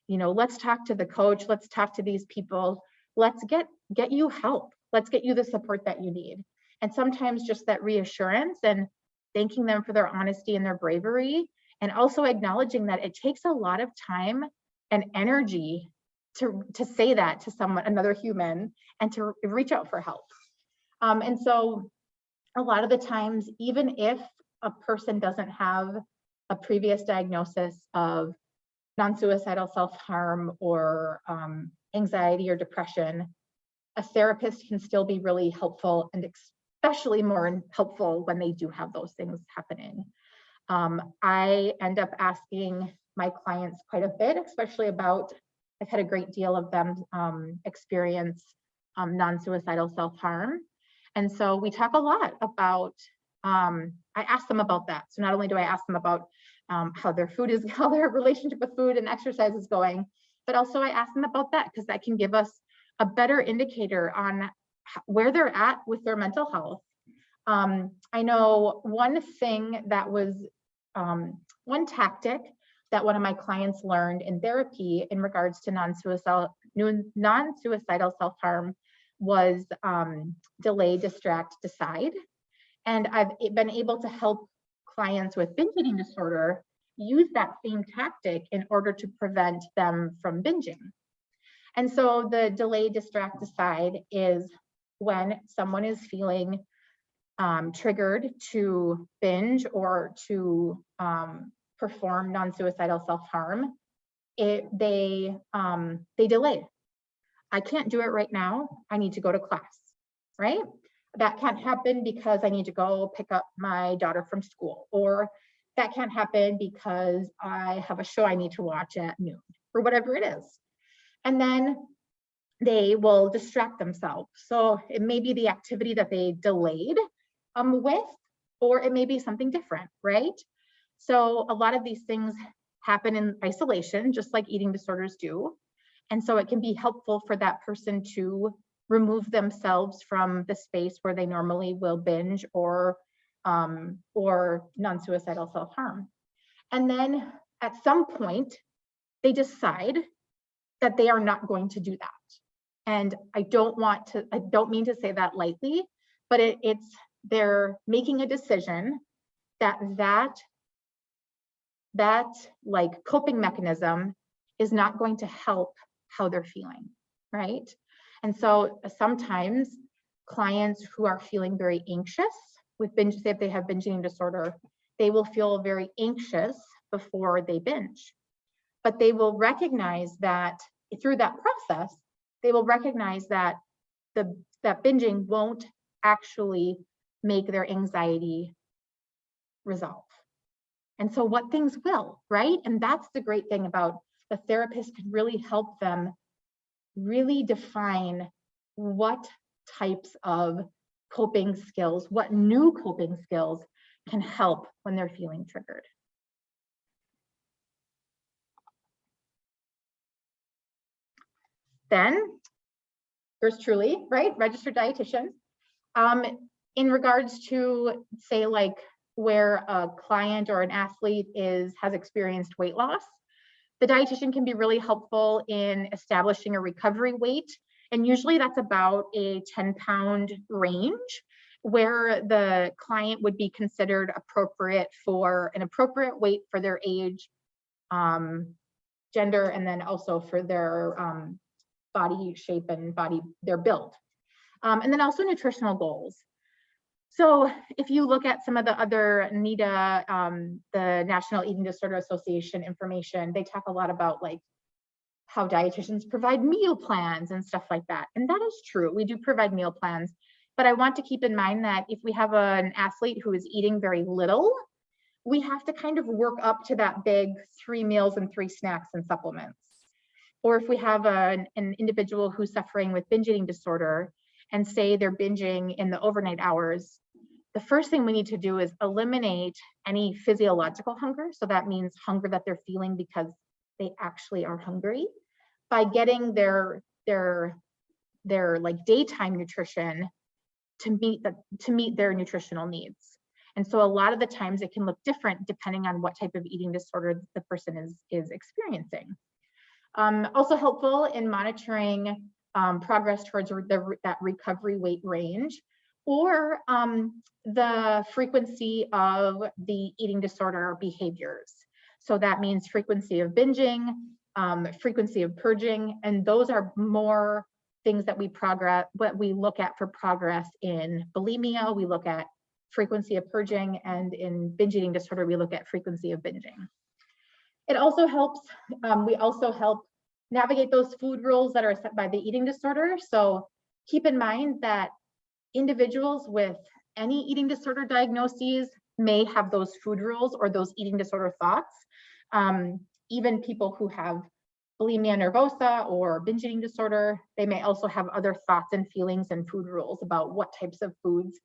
Let's talk to the coach. Let's talk to these people. Let's get you help. Let's get you the support that you need. And sometimes just that reassurance and thanking them for their honesty and their bravery, and also acknowledging that it takes a lot of time and energy to say that to someone, another human, and to reach out for help. And so a lot of the times, even if a person doesn't have a previous diagnosis of non-suicidal self-harm or anxiety or depression, a therapist can still be really helpful, and especially more helpful when they do have those things happening. I end up asking my clients quite a bit, especially about, I've had a great deal of them experience non-suicidal self-harm. And so we talk a lot about, I ask them about that. So not only do I ask them about how their relationship with food and exercise is going, but also I ask them about that because that can give us a better indicator on where they're at with their mental health. I know one thing that was, one tactic that one of my clients learned in therapy in regards to non-suicidal self-harm was delay, distract, decide. And I've been able to help clients with binge eating disorder use that same tactic in order to prevent them from binging. And so the delay, distract, decide is when someone is feeling triggered to binge or to perform non-suicidal self-harm, they delay. I can't do it right now. I need to go to class, right? That can't happen because I need to go pick up my daughter from school, or that can't happen because I have a show I need to watch at noon, or whatever it is. And then they will distract themselves. So it may be the activity that they delayed with, or it may be something different, right? So a lot of these things happen in isolation, just like eating disorders do. And so it can be helpful for that person to remove themselves from the space where they normally will binge or non-suicidal self-harm. And then at some point, they decide that they are not going to do that. And I don't mean to say that lightly, but they're making a decision that like coping mechanism is not going to help how they're feeling, right? And so sometimes clients who are feeling very anxious with binge, say if they have binge eating disorder, they will feel very anxious before they binge. But they will recognize that through that process, they will recognize that that binging won't actually make their anxiety resolve. And so what things will, right? And that's the great thing about the therapist can really help them really define what types of coping skills, what new coping skills can help when they're feeling triggered. Then there's truly, right, registered dietitians. In regards to, say, like where a client or an athlete has experienced weight loss, the dietitian can be really helpful in establishing a recovery weight. And usually that's about a 10-pound range where the client would be considered appropriate for an appropriate weight for their age, gender, and then also for their body shape and their build. And then also nutritional goals. So if you look at some of the other NEDA, the National Eating Disorder Association information, they talk a lot about like how dietitians provide meal plans and stuff like that. And that is true. We do provide meal plans, but I want to keep in mind that if we have an athlete who is eating very little, we have to kind of work up to that big 3 meals and 3 snacks and supplements. Or if we have an individual who's suffering with binge eating disorder and say they're binging in the overnight hours, the first thing we need to do is eliminate any physiological hunger. So that means hunger that they're feeling because they actually are hungry, by getting their like daytime nutrition to meet their nutritional needs. And so a lot of the times it can look different depending on what type of eating disorder the person is experiencing. Also helpful in monitoring progress towards that recovery weight range, or the frequency of the eating disorder behaviors. So that means frequency of binging, frequency of purging, and those are more things that we look at for progress in bulimia. We look at frequency of purging, and in binge eating disorder, we look at frequency of binging. It also helps, we also help navigate those food rules that are set by the eating disorder. So keep in mind that individuals with any eating disorder diagnoses may have those food rules or those eating disorder thoughts. Even people who have bulimia nervosa or binge eating disorder, they may also have other thoughts and feelings and food rules about what types of foods.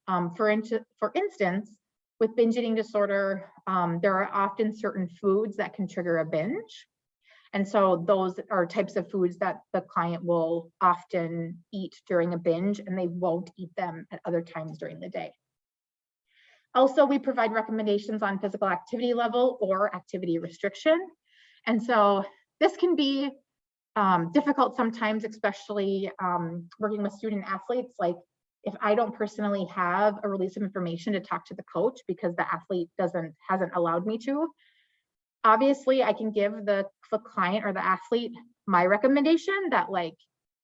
For instance, with binge eating disorder, there are often certain foods that can trigger a binge. And so those are types of foods that the client will often eat during a binge, and they won't eat them at other times during the day. Also, we provide recommendations on physical activity level or activity restriction. And so this can be difficult sometimes, especially working with student athletes. Like if I don't personally have a release of information to talk to the coach because the athlete hasn't allowed me to, obviously I can give the client or the athlete my recommendation that like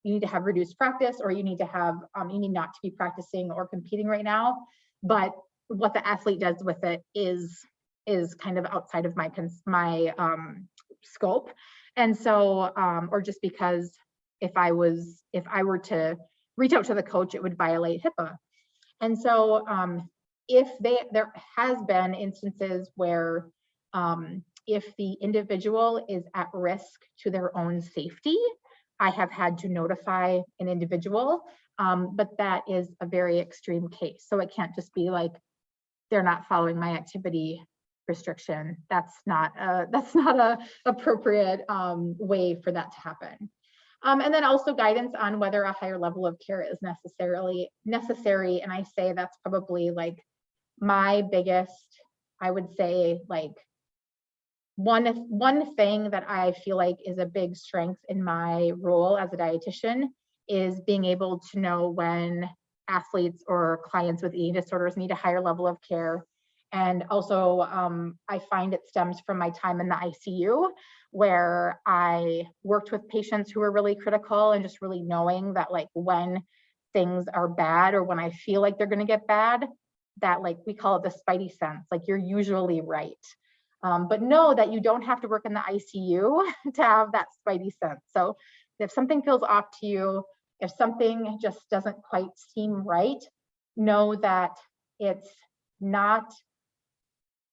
you need to have reduced practice, or you need to have you need not to be practicing or competing right now. But what the athlete does with it is kind of outside of my scope. And so or just because if I were to reach out to the coach, it would violate HIPAA. And so there has been instances where if the individual is at risk to their own safety, I have had to notify an individual, but that is a very extreme case. So it can't just be like, they're not following my activity restriction. That's not a appropriate way for that to happen. And then also guidance on whether a higher level of care is necessary. And I say that's probably like my biggest, I would say like one thing that I feel like is a big strength in my role as a dietitian is being able to know when athletes or clients with eating disorders need a higher level of care. And also, I find it stems from my time in the ICU, where I worked with patients who were really critical, and just really knowing that like when things are bad or when I feel like they're going to get bad, that like we call it the spidey sense, like you're usually right. But know that you don't have to work in the ICU to have that spidey sense. So if something feels off to you, if something just doesn't quite seem right, know that it's not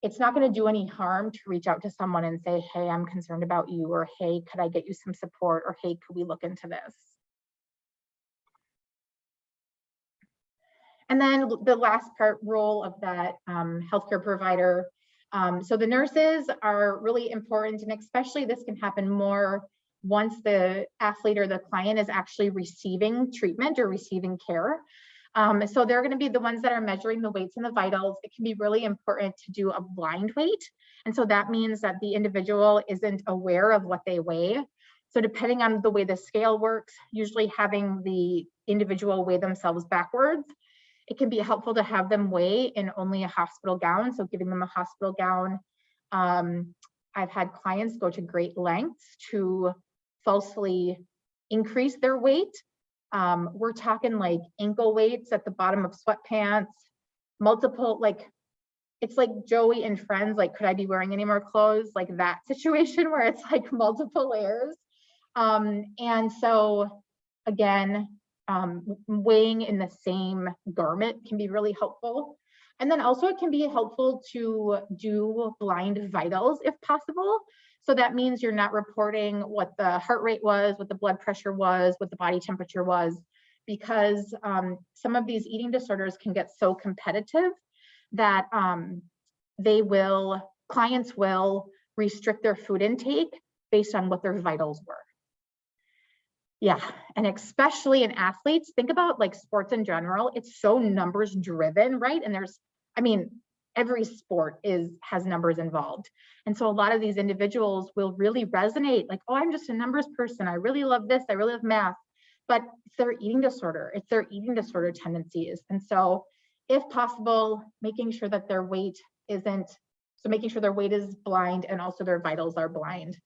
going to do any harm to reach out to someone and say, hey, I'm concerned about you, or hey, could I get you some support, or hey, could we look into this? And then the last role of that healthcare provider. So the nurses are really important, and especially this can happen more once the athlete or the client is actually receiving treatment or receiving care. So they're going to be the ones that are measuring the weights and the vitals. It can be really important to do a blind weight. And so that means that the individual isn't aware of what they weigh. So depending on the way the scale works, usually having the individual weigh themselves backwards, it can be helpful to have them weigh in only a hospital gown. So giving them a hospital gown. I've had clients go to great lengths to falsely increase their weight. We're talking like ankle weights at the bottom of sweatpants, multiple, like, it's like Joey and Friends, like, could I be wearing any more clothes? Like that situation where it's like multiple layers. And so again, weighing in the same garment can be really helpful. And then also it can be helpful to do blind vitals if possible. So that means you're not reporting what the heart rate was, what the blood pressure was, what the body temperature was, because some of these eating disorders can get so competitive that clients will restrict their food intake based on what their vitals were. Yeah, and especially in athletes, think about like sports in general, it's so numbers driven, right? And every sport has numbers involved. And so a lot of these individuals will really resonate, like, oh, I'm just a numbers person. I really love this. I really love math. But it's their eating disorder. It's their eating disorder tendencies. And so if possible, making sure that their weight is blind and also their vitals are blind.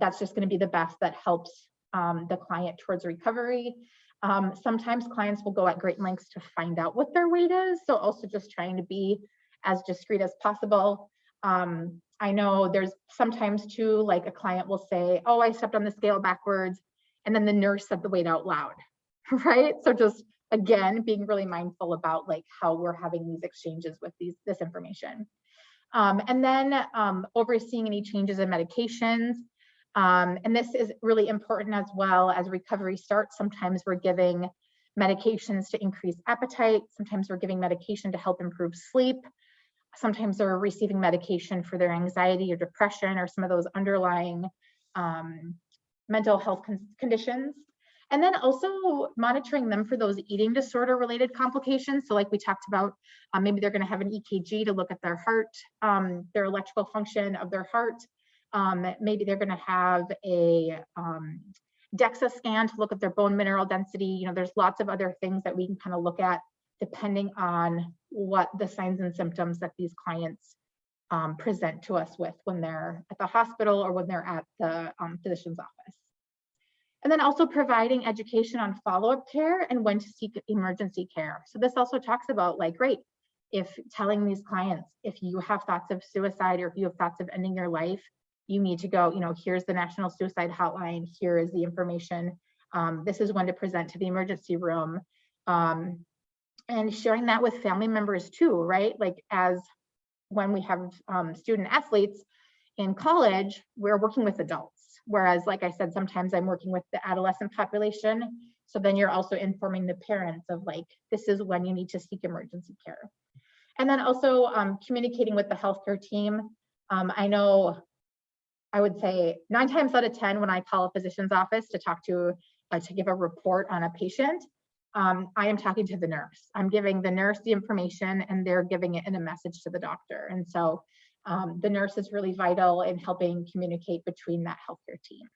That's just going to be the best that helps the client towards recovery. Sometimes clients will go at great lengths to find out what their weight is. So also just trying to be as discreet as possible. I know there's sometimes too, like a client will say, oh, I stepped on the scale backwards. And then the nurse said the weight out loud, right? So just, again, being really mindful about like how we're having these exchanges with this information. And then overseeing any changes in medications. And this is really important as well as recovery starts. Sometimes we're giving medications to increase appetite. Sometimes we're giving medication to help improve sleep. Sometimes they're receiving medication for their anxiety or depression or some of those underlying mental health conditions. And then also monitoring them for those eating disorder related complications. So like we talked about, maybe they're going to have an EKG to look at their heart, their electrical function of their heart. Maybe they're going to have a DEXA scan to look at their bone mineral density. There's lots of other things that we can kind of look at depending on what the signs and symptoms that these clients present to us with when they're at the hospital or when they're at the physician's office. And then also providing education on follow-up care and when to seek emergency care. So this also talks about like, great, if telling these clients, if you have thoughts of suicide or if you have thoughts of ending your life, you need to go, here's the National Suicide Hotline, here is the information. This is when to present to the emergency room. And sharing that with family members too, right? Like as when we have student athletes in college, we're working with adults. Whereas, like I said, sometimes I'm working with the adolescent population. So then you're also informing the parents of like, this is when you need to seek emergency care. And then also communicating with the healthcare team. I know, I would say 9 times out of 10, when I call a physician's office to talk to give a report on a patient, I am talking to the nurse. I'm giving the nurse the information and they're giving it in a message to the doctor. And so the nurse is really vital in helping communicate between that healthcare team.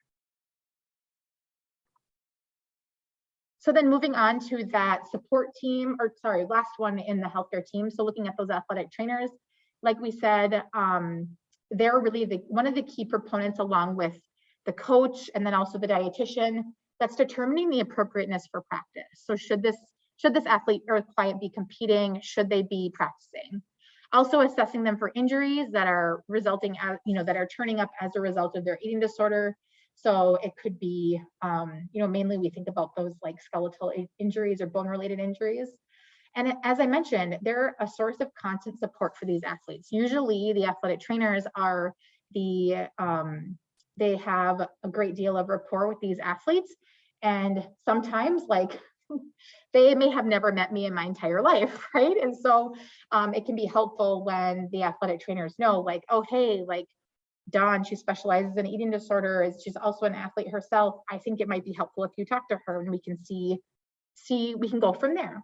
So then moving on to that support team, or sorry, last one in the healthcare team. So looking at those athletic trainers, like we said, they're really one of the key proponents along with the coach and then also the dietitian that's determining the appropriateness for practice. So should this athlete or client be competing? Should they be practicing? Also assessing them for injuries that are resulting out, that are turning up as a result of their eating disorder. So it could be, mainly we think about those like skeletal injuries or bone-related injuries. And as I mentioned, they're a source of constant support for these athletes. Usually the athletic trainers are they have a great deal of rapport with these athletes. And sometimes like they may have never met me in my entire life, right? And so it can be helpful when the athletic trainers know like, oh, hey, like Dawn, she specializes in eating disorders. She's also an athlete herself. I think it might be helpful if you talk to her and we can see we can go from there.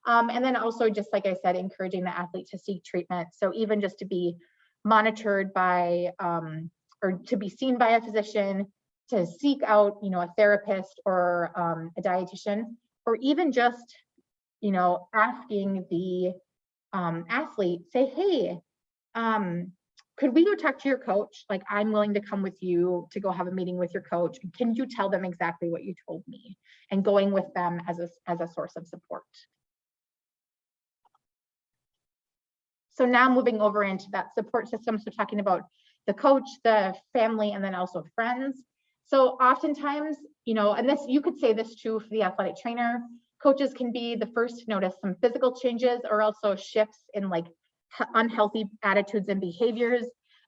And then also just like I said, encouraging the athlete to seek treatment. So even just to be monitored by or to be seen by a physician, to seek out, a therapist or a dietitian, or even just, asking the athlete, say, hey, could we go talk to your coach? Like, I'm willing to come with you to go have a meeting with your coach. Can you tell them exactly what you told me? And going with them as a source of support. So now moving over into that support system, so talking about the coach, the family, and then also friends. So oftentimes, you know, and this, you could say this too for the athletic trainer, coaches can be the first to notice some physical changes or also shifts in like unhealthy attitudes and behaviors.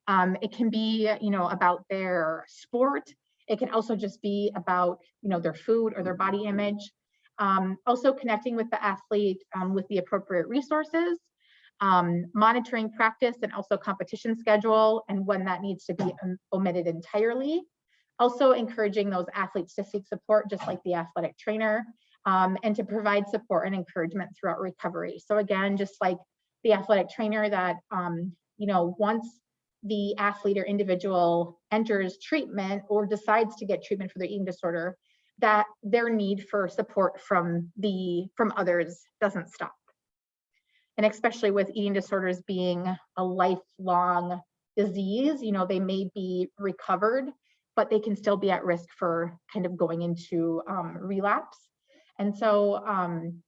It can be, you know, about their sport. It can also just be about, you know, their food or their body image. Also connecting with the athlete with the appropriate resources, monitoring practice and also competition schedule and when that needs to be omitted entirely. Also encouraging those athletes to seek support, just like the athletic trainer, and to provide support and encouragement throughout recovery. So again, just like the athletic trainer that, you know, once the athlete or individual enters treatment or decides to get treatment for their eating disorder, that their need for support from others doesn't stop. And especially with eating disorders being a lifelong disease, you know, they may be recovered, but they can still be at risk for kind of going into relapse. And so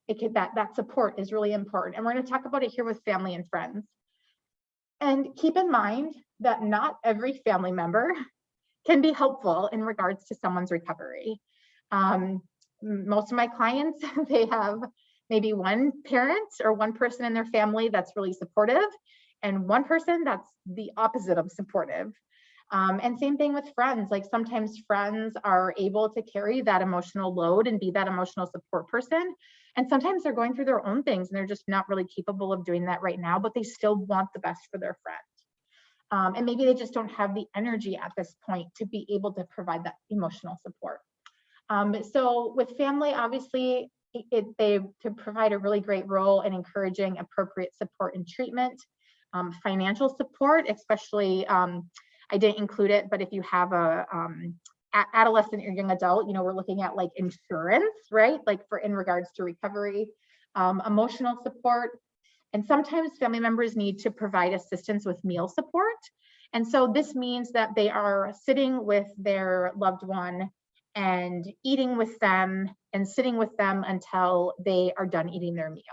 that support is really important. And we're going to talk about it here with family and friends. And keep in mind that not every family member can be helpful in regards to someone's recovery. Most of my clients, they have maybe one parent or one person in their family that's really supportive and one person that's the opposite of supportive. And same thing with friends. Like sometimes friends are able to carry that emotional load and be that emotional support person. And sometimes they're going through their own things and they're just not really capable of doing that right now, but they still want the best for their friend. And maybe they just don't have the energy at this point to be able to provide that emotional support. So with family, obviously, they provide a really great role in encouraging appropriate support and treatment. Financial support, especially, I didn't include it, but if you have a adolescent or young adult, you know, we're looking at like insurance, right? Like in regards to recovery, emotional support. And sometimes family members need to provide assistance with meal support. And so this means that they are sitting with their loved one and eating with them and sitting with them until they are done eating their meal.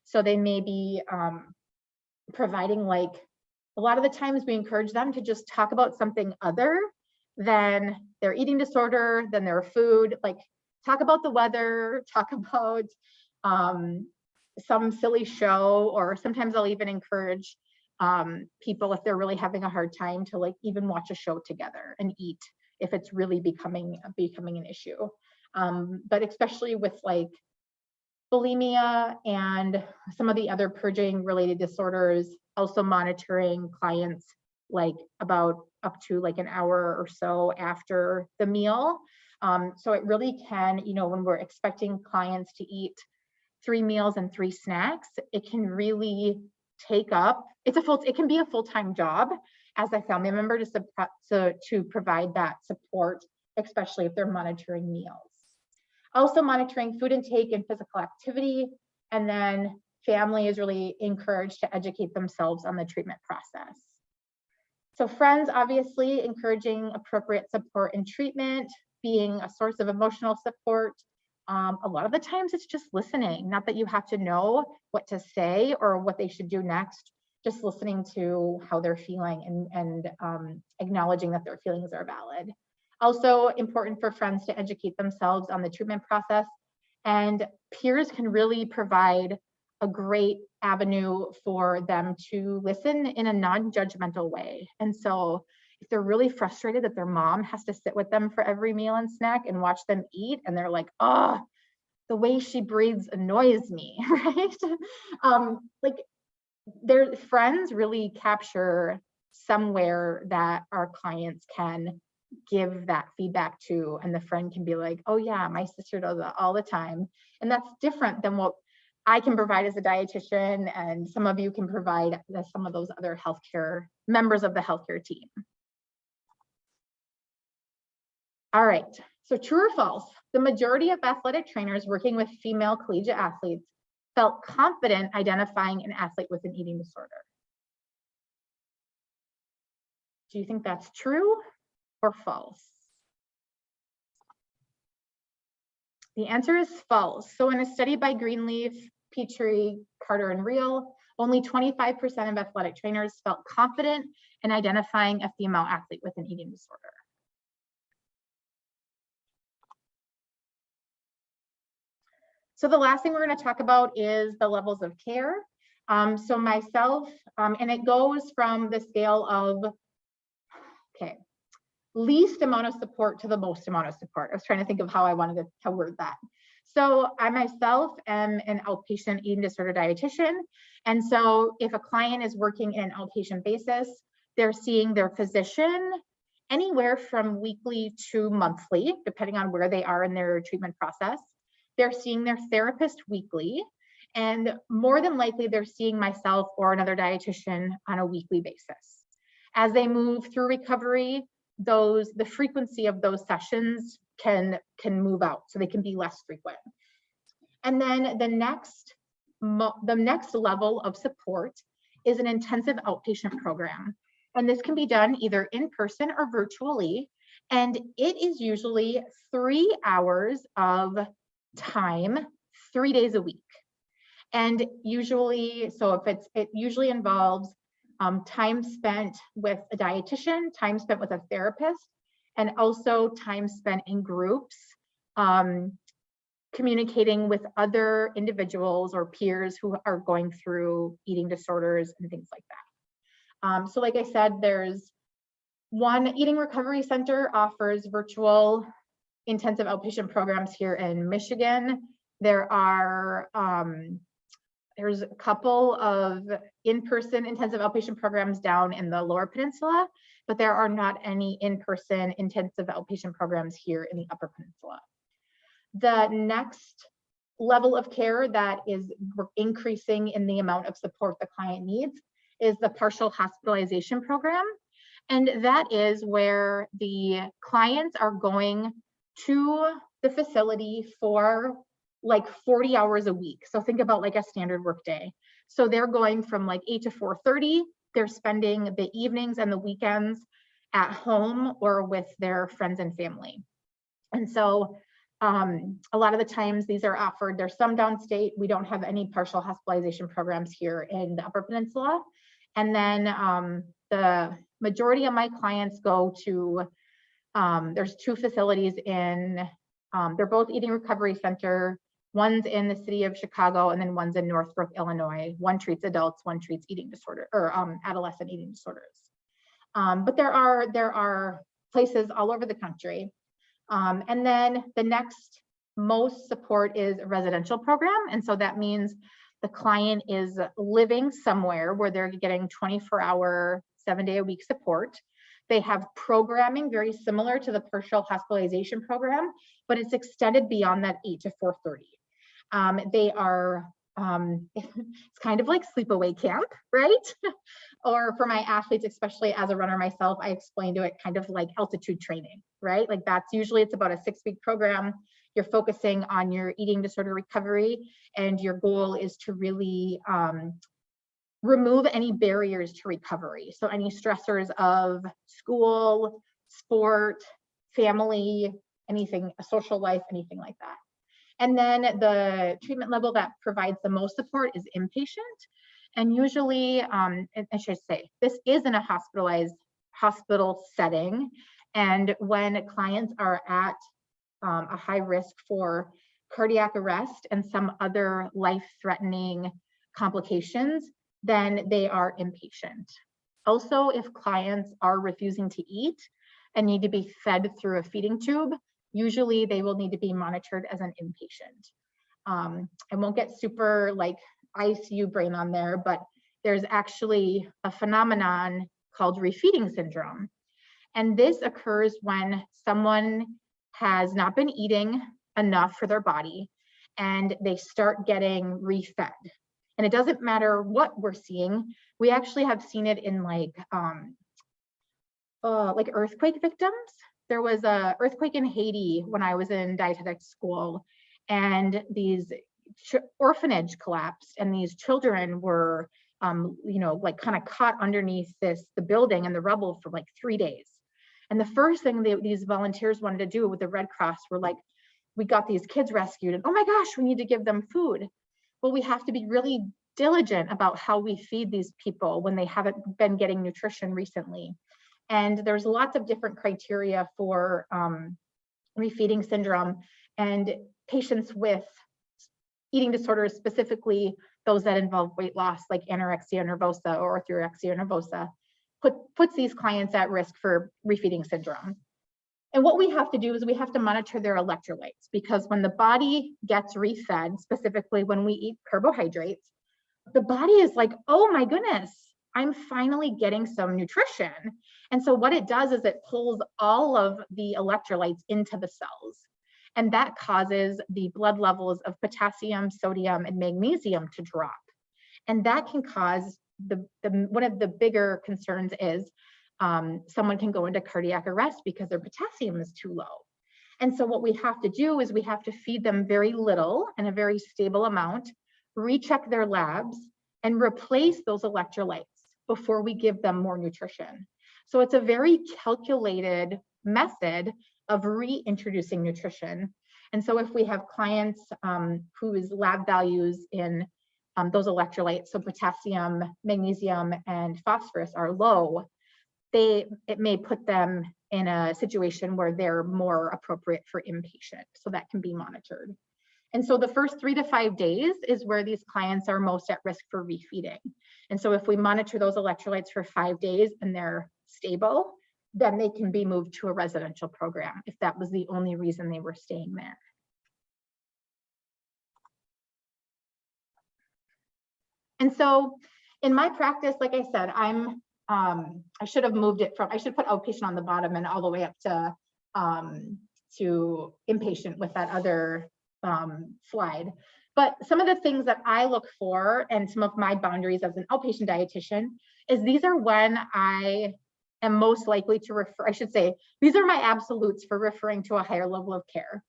So they may be providing, like, a lot of the times we encourage them to just talk about something other than their eating disorder, than their food, like talk about the weather, talk about some silly show, or sometimes I'll even encourage people, if they're really having a hard time, to like even watch a show together and eat if it's really becoming an issue. But especially with like bulimia and some of the other purging related disorders, also monitoring clients like about up to like an hour or so after the meal. So it really can, you know, when we're expecting clients to eat 3 meals and 3 snacks, it can really take up, it can be a full-time job as a family member to provide that support, especially if they're monitoring meals. Also monitoring food intake and physical activity, and then family is really encouraged to educate themselves on the treatment process. So friends, obviously encouraging appropriate support and treatment, being a source of emotional support. A lot of the times it's just listening, not that you have to know what to say or what they should do next, just listening to how they're feeling and acknowledging that their feelings are valid. Also important for friends to educate themselves on the treatment process, and peers can really provide a great avenue for them to listen in a non-judgmental way. And so if they're really frustrated that their mom has to sit with them for every meal and snack and watch them eat, and they're like, oh, the way she breathes annoys me, right? Like their friends really capture somewhere that our clients can give that feedback to, and the friend can be like, oh yeah, my sister does that all the time. And that's different than what I can provide as a dietitian, and some of you can provide as some of those other healthcare members of the healthcare team. All right, so true or false? The majority of athletic trainers working with female collegiate athletes felt confident identifying an athlete with an eating disorder. Do you think that's true or false? The answer is false. So in a study by Greenleaf, Petrie, Carter, and Reel, Only 25% of athletic trainers felt confident in identifying a female athlete with an eating disorder. So the last thing we're going to talk about is the levels of care. So myself, and it goes from the scale of, okay, least amount of support to the most amount of support. I was trying to think of how I wanted to word that. So I myself am an outpatient eating disorder dietitian. And so if a client is working in an outpatient basis, they're seeing their physician anywhere from weekly to monthly, depending on where they are in their treatment process. They're seeing their therapist weekly, and more than likely they're seeing myself or another dietitian on a weekly basis. As they move through recovery, the frequency of those sessions can move out, so they can be less frequent. And then the next level of support is an intensive outpatient program. And this can be done either in person or virtually. And it is usually 3 hours of time, 3 days a week. And usually, so if it usually involves time spent with a dietitian, time spent with a therapist, and also time spent in groups, communicating with other individuals or peers who are going through eating disorders and things like that. So like I said, there's one eating recovery center offers virtual intensive outpatient programs here in Michigan. There's a couple of in-person intensive outpatient programs down in the Lower Peninsula, but there are not any in-person intensive outpatient programs here in the Upper Peninsula. The next level of care that is increasing in the amount of support the client needs is the partial hospitalization program. And that is where the clients are going to the facility for like 40 hours a week. So think about like a standard work day. So they're going from like 8 to 4:30. They're spending the evenings and the weekends at home or with their friends and family. And so a lot of the times these are offered, there's some downstate. We don't have any partial hospitalization programs here in the Upper Peninsula. And then the majority of my clients go to, there's 2 facilities in, they're both eating recovery center. One's in the city of Chicago, and then one's in Northbrook, Illinois. One treats adults, one treats eating disorder or adolescent eating disorders. But there are places all over the country. And then the next most support is a residential program. And so that means the client is living somewhere where they're getting 24-hour, 7-day-a-week support. They have programming very similar to the partial hospitalization program, but it's extended beyond that 8 to 4:30. They are, it's kind of like sleepaway camp, right? Or for my athletes, especially as a runner myself, I explain to it kind of like altitude training, right? Like that's usually, it's about a 6-week program. You're focusing on your eating disorder recovery, and your goal is to really remove any barriers to recovery. So any stressors of school, sport, family, anything, a social life, anything like that. And then the treatment level that provides the most support is inpatient. And usually, I should say, this is in a hospital setting. And when clients are at a high risk for cardiac arrest and some other life-threatening complications, then they are inpatient. Also, if clients are refusing to eat and need to be fed through a feeding tube, usually they will need to be monitored as an inpatient. I won't get super like ICU brain on there, but there's actually a phenomenon called refeeding syndrome. And this occurs when someone has not been eating enough for their body and they start getting refed. And it doesn't matter what we're seeing. We actually have seen it in like earthquake victims. There was an earthquake in Haiti when I was in dietetics school, and these orphanage collapsed, and these children were, like kind of caught underneath the building and the rubble for like 3 days. And the first thing these volunteers wanted to do with the Red Cross were like, we got these kids rescued, and oh my gosh, we need to give them food. Well, we have to be really diligent about how we feed these people when they haven't been getting nutrition recently. And there's lots of different criteria for refeeding syndrome, and patients with eating disorders, specifically those that involve weight loss, like anorexia nervosa or orthorexia nervosa, puts these clients at risk for refeeding syndrome. And what we have to do is we have to monitor their electrolytes, because when the body gets refed, specifically when we eat carbohydrates, the body is like, oh my goodness, I'm finally getting some nutrition. And so what it does is it pulls all of the electrolytes into the cells. And that causes the blood levels of potassium, sodium, and magnesium to drop. And that can cause one of the bigger concerns is someone can go into cardiac arrest because their potassium is too low. And so what we have to do is we have to feed them very little and a very stable amount, recheck their labs, and replace those electrolytes before we give them more nutrition. So it's a very calculated method of reintroducing nutrition. And so if we have clients whose lab values in those electrolytes, so potassium, magnesium, and phosphorus are low, it may put them in a situation where they're more appropriate for inpatient. So that can be monitored. And so the first 3 to 5 days is where these clients are most at risk for refeeding. And so if we monitor those electrolytes for 5 days and they're stable, then they can be moved to a residential program if that was the only reason they were staying there. And so in my practice, like I said, I should have moved it I should put outpatient on the bottom and all the way up to inpatient with that other slide. But some of the things that I look for and some of my boundaries as an outpatient dietitian is these are when I am most likely to refer, I should say, these are my absolutes for referring to a higher level of care.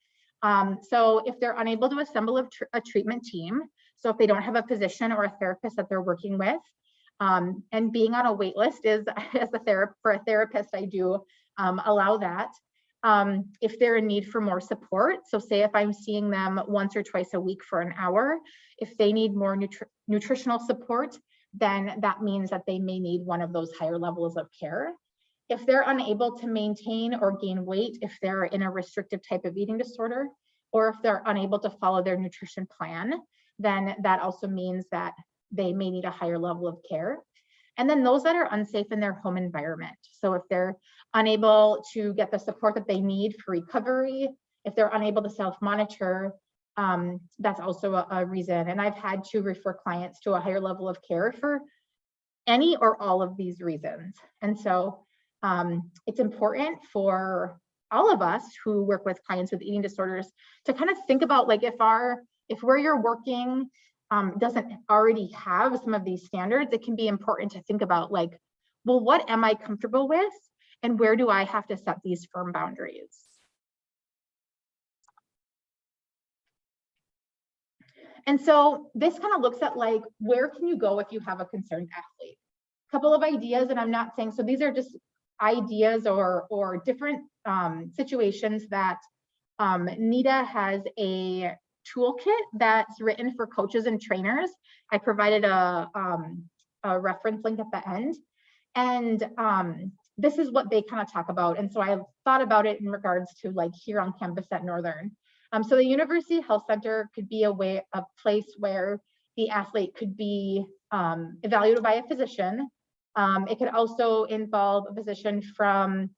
So if they're unable to assemble a treatment team, so if they don't have a physician or a therapist that they're working with, and being on a wait list is, for a therapist, I do allow that. If they're in need for more support, so say if I'm seeing them once or twice a week for an hour, if they need more nutritional support, then that means that they may need one of those higher levels of care. If they're unable to maintain or gain weight, if they're in a restrictive type of eating disorder, or if they're unable to follow their nutrition plan, then that also means that they may need a higher level of care. And then those that are unsafe in their home environment. So if they're unable to get the support that they need for recovery, if they're unable to self-monitor, that's also a reason. And I've had to refer clients to a higher level of care for any or all of these reasons. And so it's important for all of us who work with clients with eating disorders to kind of think about, like, if where you're working doesn't already have some of these standards, it can be important to think about, like, well, what am I comfortable with and where do I have to set these firm boundaries? And so this kind of looks at, like, where can you go if you have a concerned athlete? A couple of ideas, and I'm not saying, so these are just ideas or different situations that NIDA has a toolkit that's written for coaches and trainers. I provided a reference link at the end. And this is what they kind of talk about. And so I thought about it in regards to, like, here on campus at Northern. So the University Health Center could be a place where the athlete could be evaluated by a physician. It could also involve a physician from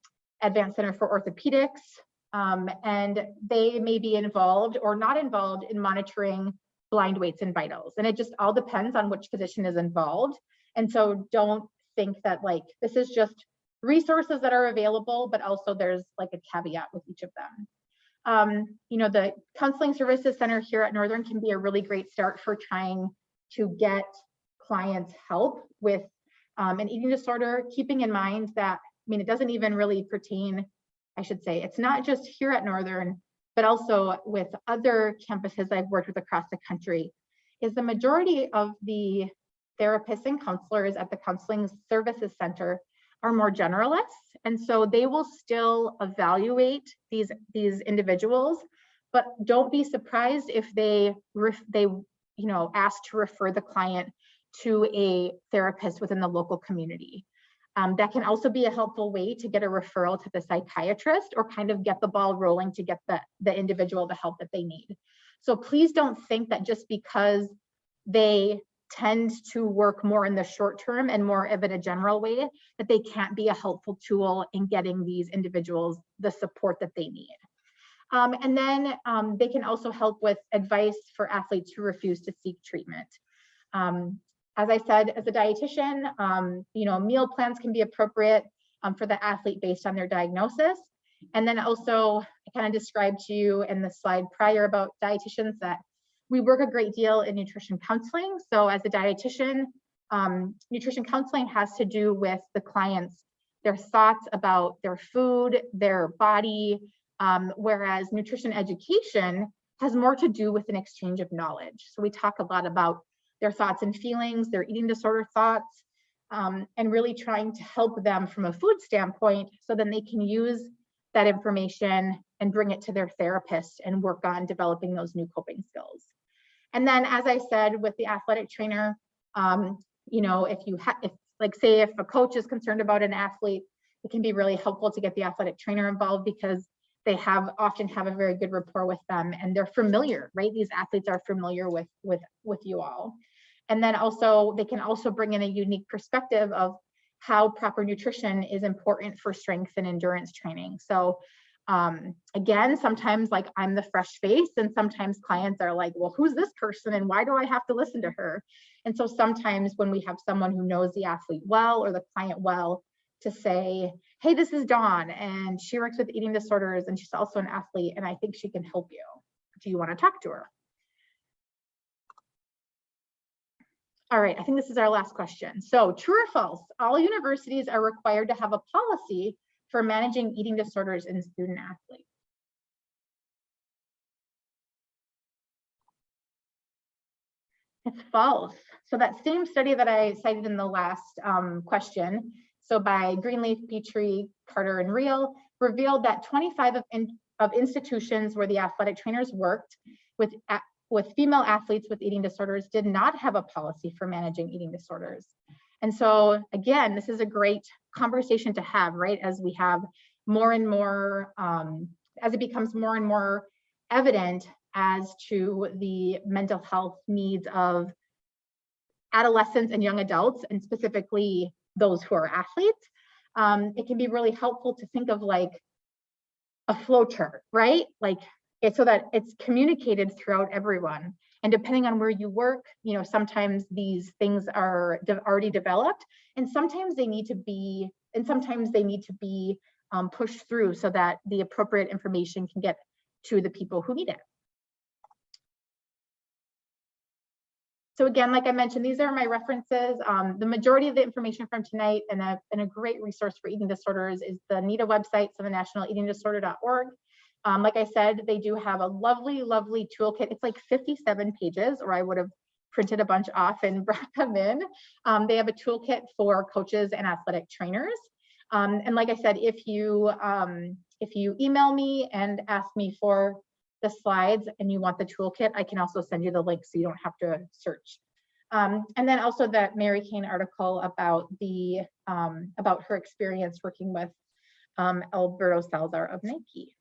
Advanced Center for Orthopedics, and they may be involved or not involved in monitoring blind weights and vitals. And it just all depends on which physician is involved. And so don't think that, like, this is just resources that are available, but also there's, like, a caveat with each of them. You know, the Counseling Services Center here at Northern can be a really great start for trying to get clients help with an eating disorder, keeping in mind that, I mean, it doesn't even really pertain, I should say, it's not just here at Northern, but also with other campuses I've worked with across the country, is the majority of the therapists and counselors at the Counseling Services Center are more generalists. And so they will still evaluate these individuals, but don't be surprised if they asked to refer the client to a therapist within the local community. That can also be a helpful way to get a referral to the psychiatrist or kind of get the ball rolling to get the individual the help that they need. So please don't think that just because they tend to work more in the short term and more of in a general way, that they can't be a helpful tool in getting these individuals the support that they need. And then they can also help with advice for athletes who refuse to seek treatment. As I said, as a dietitian, meal plans can be appropriate for the athlete based on their diagnosis. And then also, I kind of described to you in the slide prior about dietitians that we work a great deal in nutrition counseling. So as a dietitian, nutrition counseling has to do with the clients, their thoughts about their food, their body, whereas nutrition education has more to do with an exchange of knowledge. So we talk a lot about their thoughts and feelings, their eating disorder thoughts, and really trying to help them from a food standpoint so then they can use that information and bring it to their therapist and work on developing those new coping skills. And then, as I said, with the athletic trainer, if a coach is concerned about an athlete, it can be really helpful to get the athletic trainer involved because they often have a very good rapport with them and they're familiar, right? These athletes are familiar with you all. And then also, they can also bring in a unique perspective of how proper nutrition is important for strength and endurance training. So again, sometimes like I'm the fresh face and sometimes clients are like, well, who's this person and why do I have to listen to her? And so sometimes when we have someone who knows the athlete well or the client well to say, hey, this is Dawn and she works with eating disorders and she's also an athlete and I think she can help you. Do you want to talk to her? All right, I think this is our last question. So true or false, all universities are required to have a policy for managing eating disorders in student athletes? It's false. So that same study that I cited in the last question, so by Greenleaf, Petrie, Carter, and Reel, revealed that 25 of institutions where the athletic trainers worked with female athletes with eating disorders did not have a policy for managing eating disorders. And so again, this is a great conversation to have, right? As we have more and more, as it becomes more and more evident as to the mental health needs of adolescents and young adults, and specifically those who are athletes, it can be really helpful to think of like a flow chart, right? Like so that it's communicated throughout everyone. And depending on where you work, sometimes these things are already developed, and sometimes they need to be, pushed through so that the appropriate information can get to the people who need it. So again, like I mentioned, these are my references. The majority of the information from tonight and a great resource for eating disorders is the NEDA website, so the nationaleatingdisorder.org. Like I said, they do have a lovely, lovely toolkit. It's like 57 pages, or I would have printed a bunch off and brought them in. They have a toolkit for coaches and athletic trainers. And like I said, if you email me and ask me for the slides and you want the toolkit, I can also send you the link so you don't have to search. And then also that Mary Kane article about about her experience working with Alberto Salazar of Nike.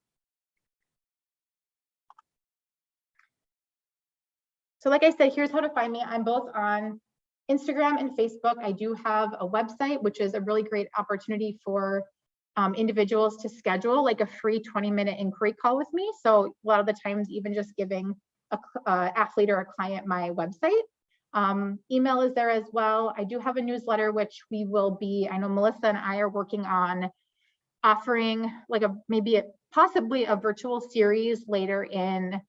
So like I said, here's how to find me. I'm both on Instagram and Facebook. I do have a website, which is a really great opportunity for individuals to schedule like a free 20-minute inquiry call with me. So a lot of the times, even just giving an athlete or a client my website. Email is there as well. I do have a newsletter, which I know Melissa and I are working on offering like possibly a virtual series later in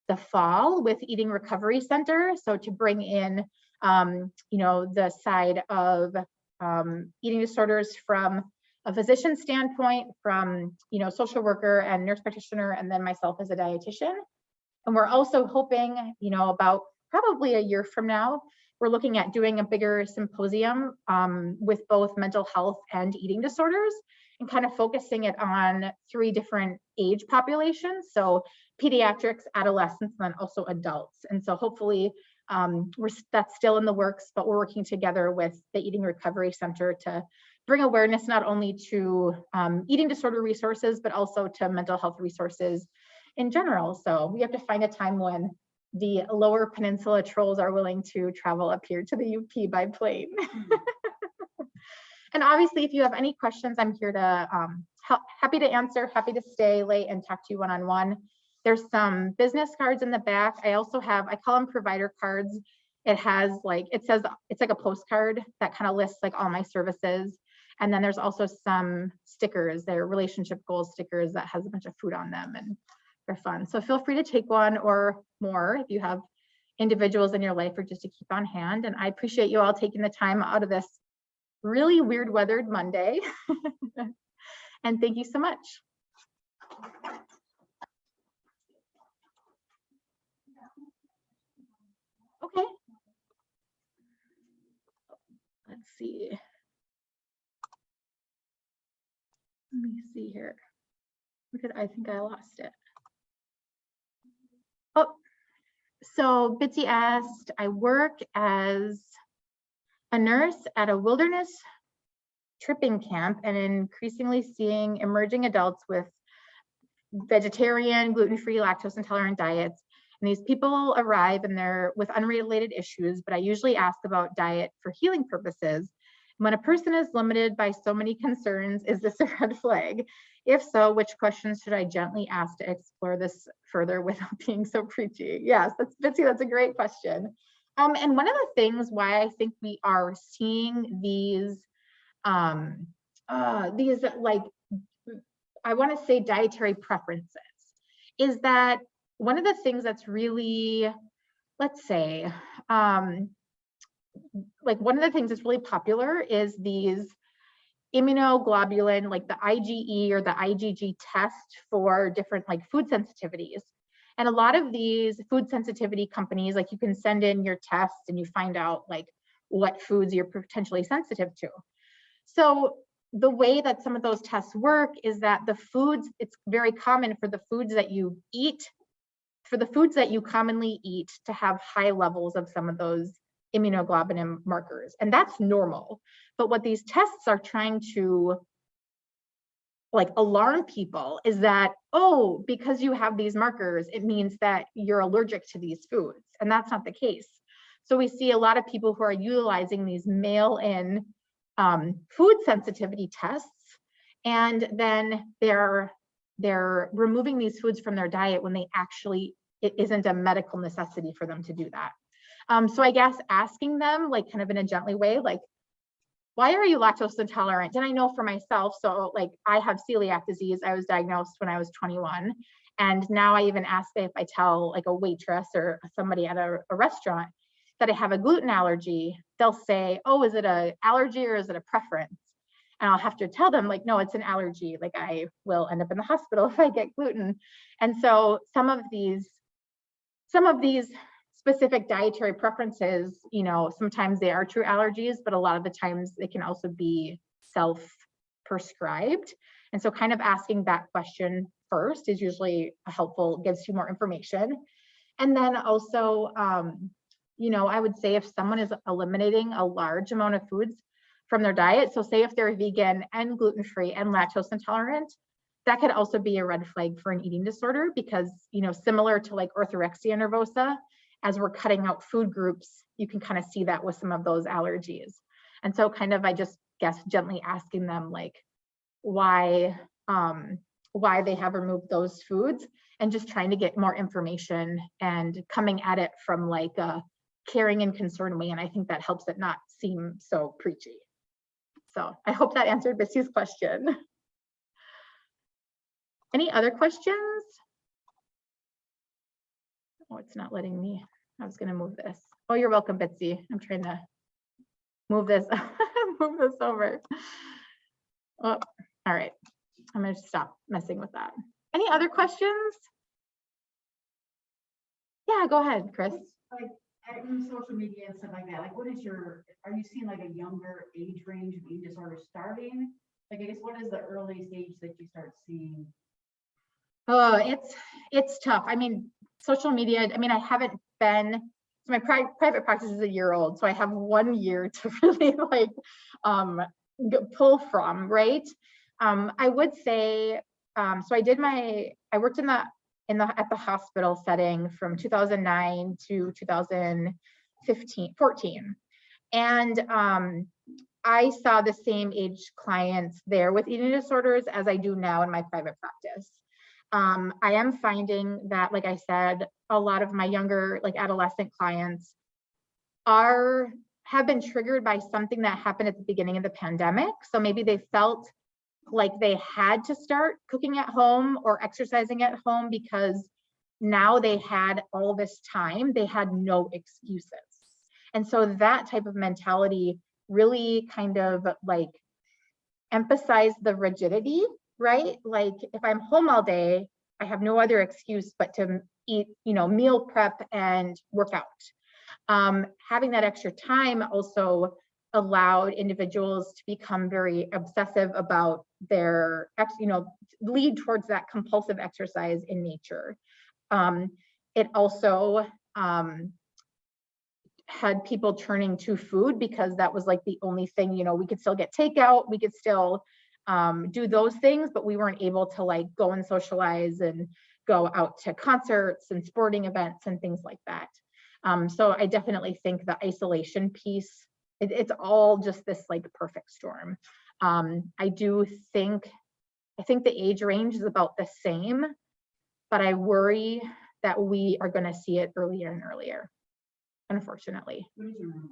the fall with Eating Recovery Center. So to bring in, the side of eating disorders from a physician standpoint, from, social worker and nurse practitioner, and then myself as a dietitian. And we're also hoping, about probably a year from now, we're looking at doing a bigger symposium with both mental health and eating disorders, and kind of focusing it on 3 different age populations. So pediatrics, adolescents, and then also adults. And so hopefully That's still in the works, but we're working together with the Eating Recovery Center to bring awareness not only to eating disorder resources, but also to mental health resources in general. So we have to find a time when the Lower Peninsula trolls are willing to travel up here to the UP by plane. And obviously, if you have any questions, I'm here to happy to answer, happy to stay late and talk to you one-on-one. There's some business cards in the back. I also have, I call them provider cards. It has like, it says, it's like a postcard that kind of lists like all my services. And then there's also some stickers, they're relationship goals stickers that has a bunch of food on them, and they're fun. So feel free to take one or more if you have individuals in your life, or just to keep on hand. And I appreciate you all taking the time out of this really weird weathered Monday. And thank you so much. Okay. Let's see. Let me see here. I think I lost it. Oh, so Bitsy asked, I work as a nurse at a wilderness tripping camp and increasingly seeing emerging adults with vegetarian, gluten-free, lactose intolerant diets. And these people arrive and they're with unrelated issues, but I usually ask about diet for healing purposes. When a person is limited by so many concerns, is this a red flag? If so, which questions should I gently ask to explore this further without being so preachy? Yes, Bitsy, that's a great question. And one of the things why I think we are seeing these like, I want to say dietary preferences, is that one of the things that's really, let's say, like one of the things that's really popular is these immunoglobulin, like the IgE or the IgG test for different like food sensitivities. And a lot of these food sensitivity companies, like you can send in your test and you find out like what foods you're potentially sensitive to. So the way that some of those tests work is that the foods, it's very common for the foods that you eat, for the foods that you commonly eat to have high levels of some of those immunoglobulin markers. And that's normal. But what these tests are trying to like alarm people is that, oh, because you have these markers, it means that you're allergic to these foods. And that's not the case. So we see a lot of people who are utilizing these mail-in food sensitivity tests, and then they're removing these foods from their diet when they actually, it isn't a medical necessity for them to do that. So I guess asking them like kind of in a gently way, like, why are you lactose intolerant? And I know for myself, so like I have celiac disease. I was diagnosed when I was 21. And now I even ask if I tell like a waitress or somebody at a restaurant that I have a gluten allergy, they'll say, oh, is it an allergy or is it a preference? And I'll have to tell them like, no, it's an allergy. Like I will end up in the hospital if I get gluten. And so some of these specific dietary preferences, you know, sometimes they are true allergies, but a lot of the times they can also be self-prescribed. And so kind of asking that question first is usually helpful, gives you more information. And then also, you know, I would say if someone is eliminating a large amount of foods from their diet, so say if they're vegan and gluten-free and lactose intolerant, that could also be a red flag for an eating disorder, because, you know, similar to like orthorexia nervosa, as we're cutting out food groups, you can kind of see that with some of those allergies. And so kind of, I just guess gently asking them like why they have removed those foods, and just trying to get more information and coming at it from like a caring and concerned way. And I think that helps it not seem so preachy. So I hope that answered Bissy's question. Any other questions? Oh, it's not letting me. I was going to move this. Oh, you're welcome, Bitsy. I'm trying to move this, move this over. Oh, all right. I'm going to stop messing with that. Any other questions? Yeah, go ahead, Chris. Like in social media and stuff like that, like what is your, are you seeing like a younger age range of eating disorder starting? Like I guess what is the early stage that you start seeing? Oh, it's tough. I mean, social media, I mean, I haven't been so my private practice is a year old, so I have 1 year to really like pull from, right? I would say, so I worked at the hospital setting from 2009 to 14. And I saw the same age clients there with eating disorders as I do now in my private practice. I am finding that, like I said, a lot of my younger, like adolescent clients have been triggered by something that happened at the beginning of the pandemic. So maybe they felt like they had to start cooking at home or exercising at home because now they had all this time, they had no excuses. And so that type of mentality really kind of like emphasized the rigidity, right? Like if I'm home all day, I have no other excuse but to eat, meal prep and work out. Having that extra time also allowed individuals to become very obsessive about their, lead towards that compulsive exercise in nature. It also had people turning to food because that was like the only thing, we could still get takeout, we could still do those things, but we weren't able to like go and socialize and go out to concerts and sporting events and things like that. So I definitely think the isolation piece, it's all just this like perfect storm. I think the age range is about the same, but I worry that we are going to see it earlier and earlier, unfortunately. What is your normal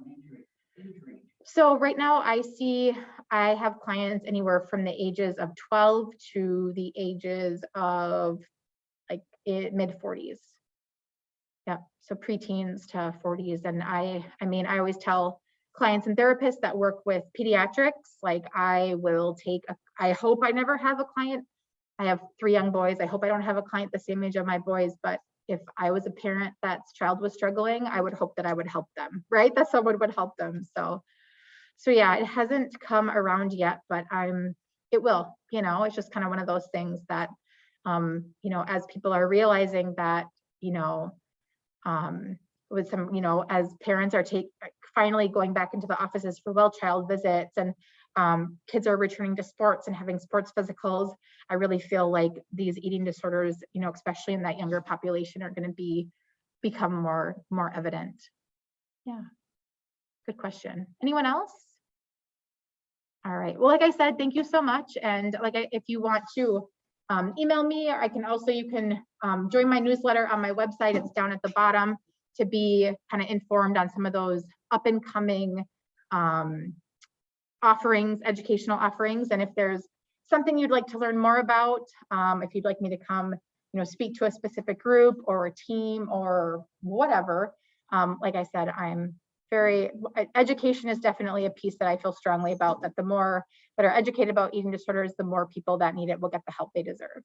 age range? So right now I have clients anywhere from the ages of 12 to the ages of like mid 40s. Yeah, so preteens to 40s. And I always tell clients and therapists that work with pediatrics, like I hope I never have a client. I have 3 young boys. I hope I don't have a client the same age of my boys, but if I was a parent that's child was struggling, I would hope that I would help them, right? That someone would help them. So yeah, it hasn't come around yet, but it will, it's just kind of one of those things that, as people are realizing that, with some, as parents are finally going back into the offices for well-child visits and kids are returning to sports and having sports physicals, I really feel like these eating disorders, especially in that younger population, are going to become more evident. Yeah, good question. Anyone else? All right. Well, like I said, thank you so much. And if you want to email me, or you can join my newsletter on my website. It's down at the bottom to be kind of informed on some of those up and coming offerings, educational offerings. And if there's something you'd like to learn more about, if you'd like me to come, speak to a specific group or a team or whatever, like I said, education is definitely a piece that I feel strongly about, that the more that are educated about eating disorders, the more people that need it will get the help they deserve.